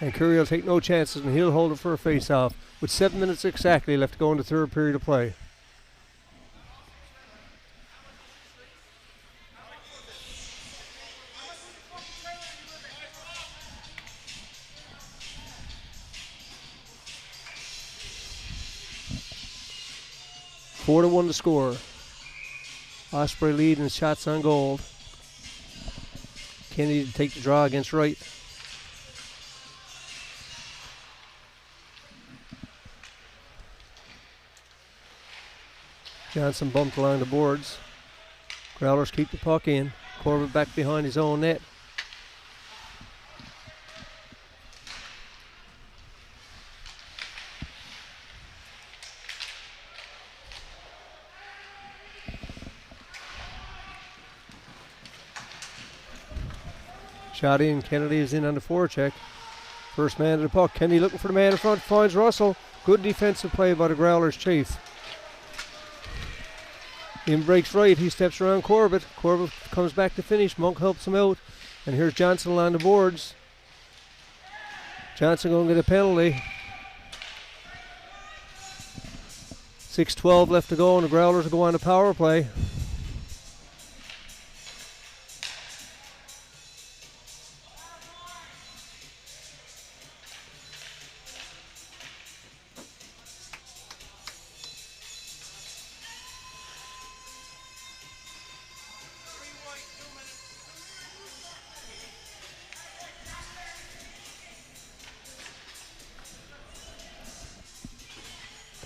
And Curry will take no chances and he'll hold it for a face-off with 7 minutes exactly left to go in the third period of play. 4-1 to score. Osprey lead in shots on goal. Kennedy to take the draw against Wright. Johnson bumped along the boards. Growlers keep the puck in. Corbett back behind his own net. Shot in. Kennedy is in on the forecheck. First man to the puck. Kennedy looking for the man in front. Finds Russell. Good defensive play by the Growlers Chief. In breaks right. He steps around Corbett. Corbett comes back to finish. Monk helps him out. And here's Johnson along the boards. Johnson going to get a penalty. 6:12 left to go, and the Growlers will go on the power play.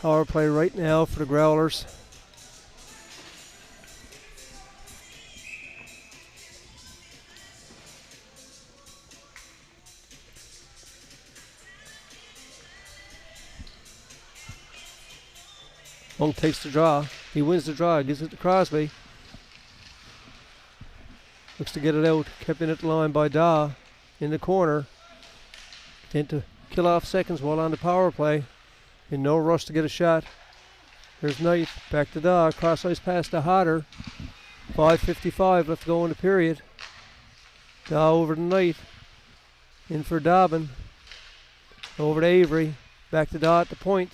Power play right now for the Growlers. Monk takes the draw. He wins the draw, gives it to Crosby. Looks to get it out. Kept in at the line by Daw in the corner. Tend to kill off seconds while on the power play. In no rush to get a shot. Here's Knight, back to Daw, cross ice pass to Hodder. 5:55 left to go in the period. Daw over to Knight. In for Dobbin. Over to Avery. Back to Daw at the point.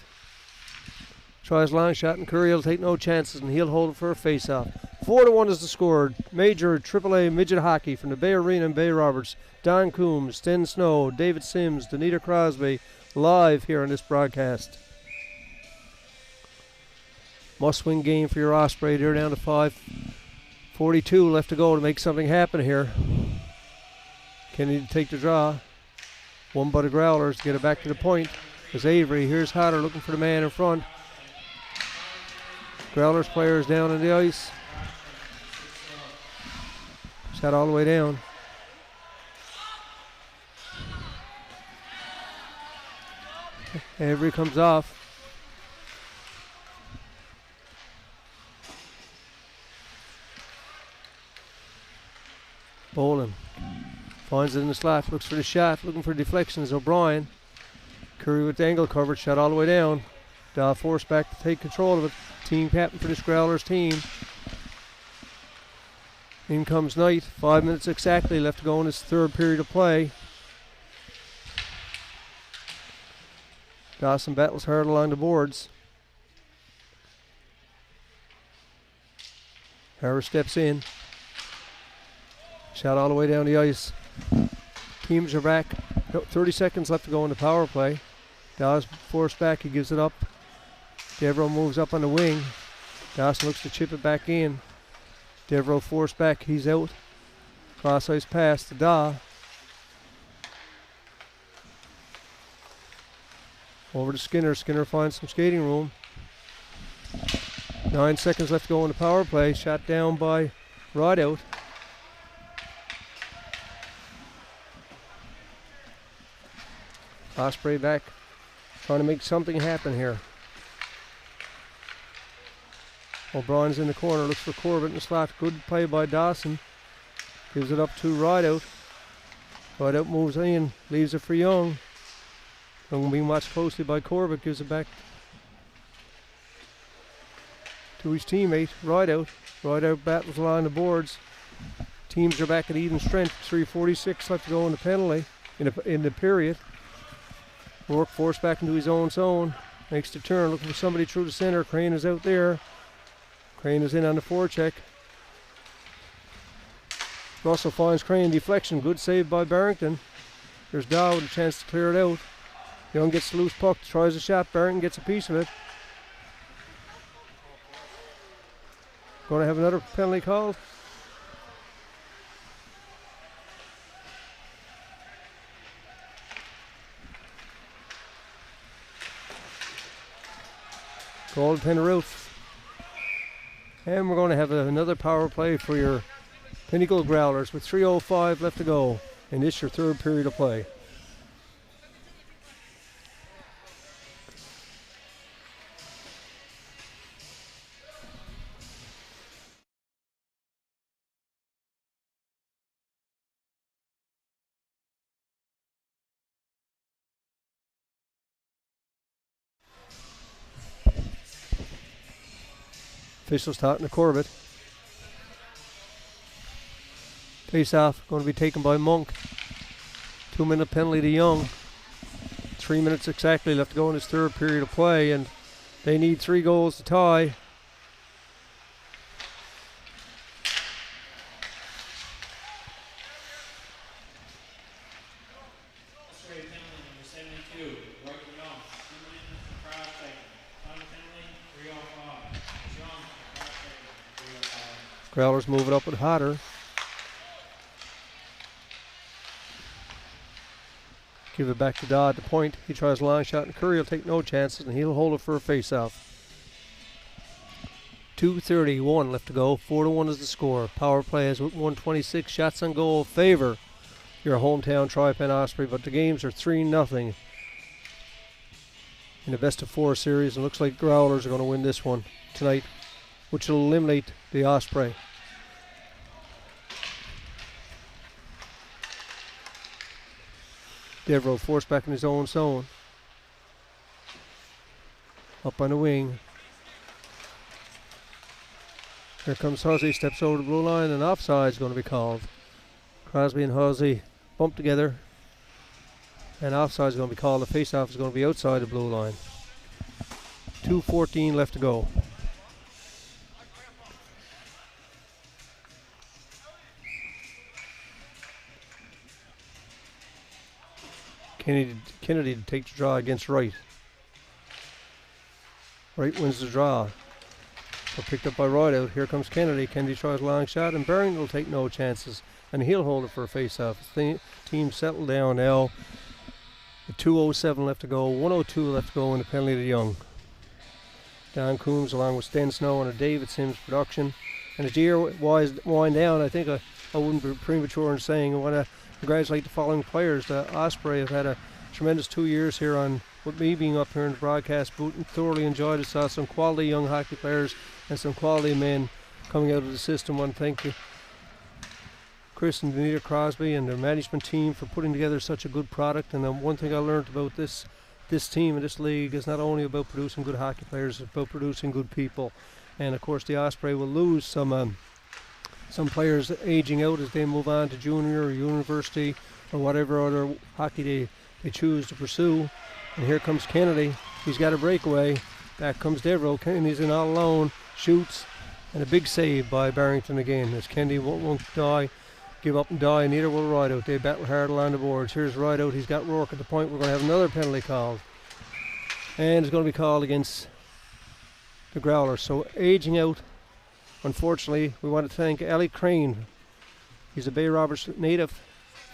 Tries long shot, and Curry will take no chances, and he'll hold it for a face-off. 4-1 is the score. Major AAA midget hockey from the Bay Arena and Bay Roberts. Don Coombs, Sten Snow, David Sims, Danita Crosby, live here on this broadcast. Must-win game for your Osprey. They're down to 5:42 left to go to make something happen here. Kennedy to take the draw. One by the Growlers to get it back to the point. There's Avery. Here's Hodder looking for the man in front. Growlers players down on the ice. Shot all the way down. Avery comes off. Bolin finds it in the slot, looks for the shot, looking for deflections. O'Brien. Curry with the angle coverage, shot all the way down. Daw forced back to take control of it. Team captain for this Growlers team. In comes Knight. 5 minutes exactly left to go in this third period of play. Dawson battles hard along the boards. Harris steps in. Shot all the way down the ice. Teams are back. 30 seconds left to go in the power play. Dawes forced back. He gives it up. Devereaux moves up on the wing. Dawson looks to chip it back in. Devereaux forced back. He's out. Cross ice pass to Daw. Over to Skinner. Skinner finds some skating room. 9 seconds left to go in the power play. Shot down by Rideout. Osprey back, trying to make something happen here. O'Brien's in the corner, looks for Corbett in the slot. Good play by Dawson. Gives it up to Rideout. Rideout moves in, leaves it for Young. Young being watched closely by Corbett, gives it back to his teammate, Rideout. Rideout battles along the boards. Teams are back at even strength. 3:46 left to go in the penalty, in the period. Rourke forced back into his own zone. Makes the turn, looking for somebody through the center. Crane is out there. Crane is in on the forecheck. Russell finds Crane, deflection. Good save by Barrington. There's Dow with a chance to clear it out. Young gets the loose puck, tries a shot. Barrington gets a piece of it. Going to have another penalty called. Goaltender Roof. And we're going to have another power play for your Pinnacle Growlers with 3:05 left to go. And this your third period of play. Officials talking to Corbett. Face off going to be taken by Monk. 2-minute penalty to Young. 3 minutes exactly left to go in this third period of play, and they need 3 goals to tie. Growlers move it up with Hodder. Give it back to Dodd at the point. He tries a long shot, and Curry will take no chances, and he'll hold it for a face-off. 2:31 left to go. 4-1 is the score. Power play has 126 shots on goal. Favor your hometown Tri Pen Osprey, but the games are 3-0 in the best-of-4 series, and looks like Growlers are going to win this one tonight, which will eliminate the Osprey. Devereaux forced back in his own zone. Up on the wing. Here comes Huzzy, steps over the blue line, and offside is going to be called. Crosby and Huzzy bump together, and offside is going to be called. The face-off is going to be outside the blue line. 2:14 left to go. Kennedy to take the draw against Wright. Wright wins the draw. So picked up by Rideout. Here comes Kennedy. Kennedy tries a long shot, and Barrington will take no chances, and he'll hold it for a face-off. Team settled down now. 2:07 left to go. 1:02 left to go in the penalty to Young. Don Coombs along with Sten Snow and a David Sims production. And as the year wind down, I think I wouldn't be premature in saying I want to congratulate the following players. The Osprey have had a tremendous 2 years here on with me being up here in the broadcast booth, and thoroughly enjoyed it. Saw some quality young hockey players and some quality men coming out of the system. I want to thank you, Chris and Denita Crosby and their management team, for putting together such a good product. And one thing I learned about this team and this league is not only about producing good hockey players, it's about producing good people. And of course the Osprey will lose some players aging out as they move on to junior or university or whatever other hockey they choose to pursue. And here comes Kennedy. He's got a breakaway. Back comes Devereaux. Kennedy's in all alone, shoots, and a big save by Barrington again as Kennedy won't give up and die. Neither will Rideout. They battle hard along the boards. Here's Rideout. He's got Rourke at the point. We're going to have another penalty called, and it's going to be called against the Growlers. So aging out, unfortunately. We want to thank Ali Crane. He's a Bay Roberts native,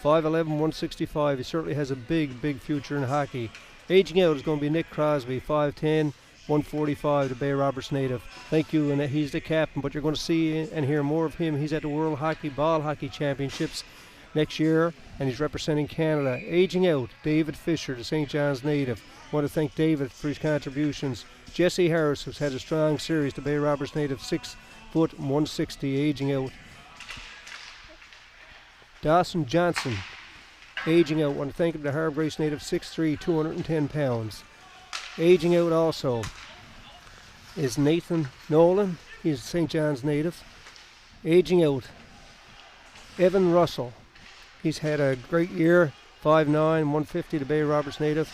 5'11", 165. He certainly has a big future in hockey. Aging out is going to be Nick Crosby, 5'10", 145, the Bay Roberts native. Thank you, and he's the captain, but you're going to see and hear more of him. He's at the World Ball Hockey Championships next year, and he's representing Canada. Aging out, David Fisher, the St. John's native. I want to thank David for his contributions. Jesse Harris, who's had a strong series, the Bay Roberts native, 6'160", 160, aging out. Dawson Johnson, aging out. I want to thank him, the Harbour Grace native, 6'3", 210 pounds. Aging out also is Nathan Nolan. He's a St. John's native. Aging out, Evan Russell. He's had a great year, 5'9", 150, the Bay Roberts native.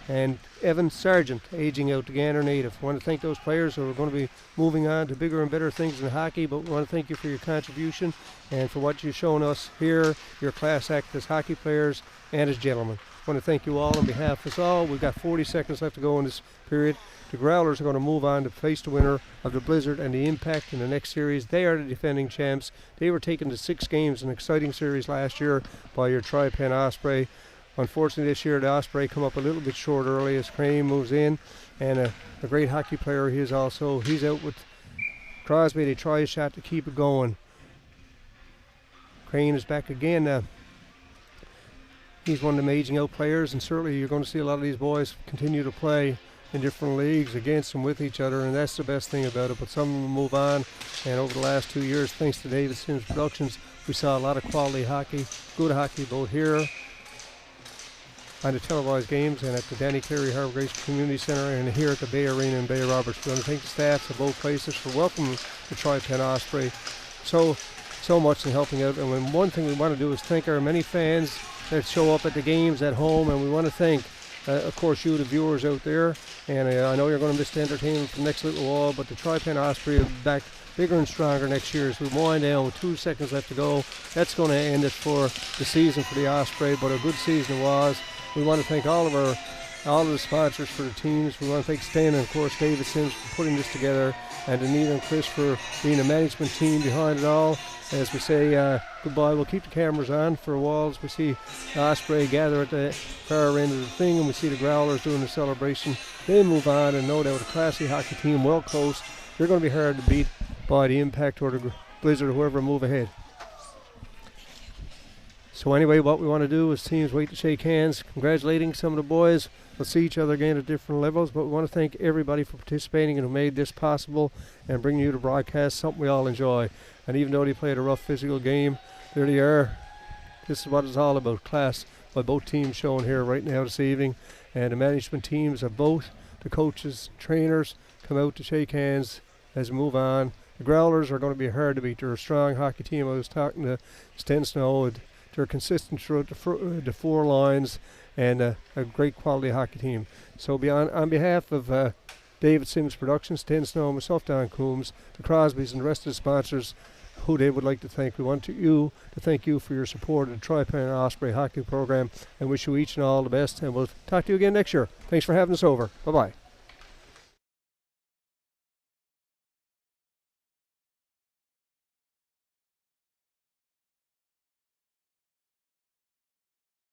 And Evan Sargent, aging out, the Gander native. I want to thank those players who are going to be moving on to bigger and better things in hockey, but we want to thank you for your contribution and for what you've shown us here, your class act as hockey players and as gentlemen. I want to thank you all on behalf of us all. We've got 40 seconds left to go in this period. The Growlers are going to move on to face the winner of the Blizzard and the Impact in the next series. They are the defending champs. They were taken to 6 games, an exciting series last year by your Tri Pen Osprey. Unfortunately, this year the Osprey come up a little bit short early as Crane moves in, and a great hockey player he is also. He's out with Crosby. They try a shot to keep it going. Crane is back again now. He's one of them aging out players, and certainly you're going to see a lot of these boys continue to play in different leagues against and with each other, and that's the best thing about it. But some of them move on, and over the last 2 years, thanks to David Sims Productions, we saw a lot of quality hockey, good hockey, both here on the televised games and at the Danny Cleary Harbour Grace Community Centre and here at the Bay Arena in Bay Roberts. We want to thank the staffs of both places for welcoming the Tri Pen Osprey so much in helping out. And one thing we want to do is thank our many fans that show up at the games at home, and we want to thank of course you, the viewers out there, and I know you're going to miss the entertainment for the next little while, but the Tri Pen Osprey will be back bigger and stronger next year as we wind down with 2 seconds left to go. That's going to end it for the season for the Osprey, but a good season it was. We want to thank all of the sponsors for the teams. We want to thank Stan and of course David Sims for putting this together, and Anita and Chris for being a management team behind it all. As we say goodbye, we'll keep the cameras on for a while as we see the Osprey gather at the far end of the thing, and we see the Growlers doing the celebration. They move on, and no doubt a classy hockey team, well coached. They're going to be hard to beat by the Impact or the Blizzard or whoever move ahead. So anyway, what we want to do is teams wait to shake hands, congratulating some of the boys. We'll see each other again at different levels, but we want to thank everybody for participating and who made this possible and bringing you the broadcast, something we all enjoy. And even though they played a rough physical game, there they are. This is what it's all about, class by both teams shown here right now this evening. And the management teams of both, the coaches, trainers, come out to shake hands as we move on. The Growlers are going to be hard to beat. They're a strong hockey team. I was talking to Sten Snow. They're consistent throughout the 4 lines, and a great quality hockey team. So on behalf of David Sims Productions, Sten Snow, myself, Don Coombs, the Crosbys, and the rest of the sponsors who they would like to thank, we want to thank you for your support of the Tri Pen Osprey hockey program, and wish you each and all the best. And we'll talk to you again next year. Thanks for having us over. Bye-bye.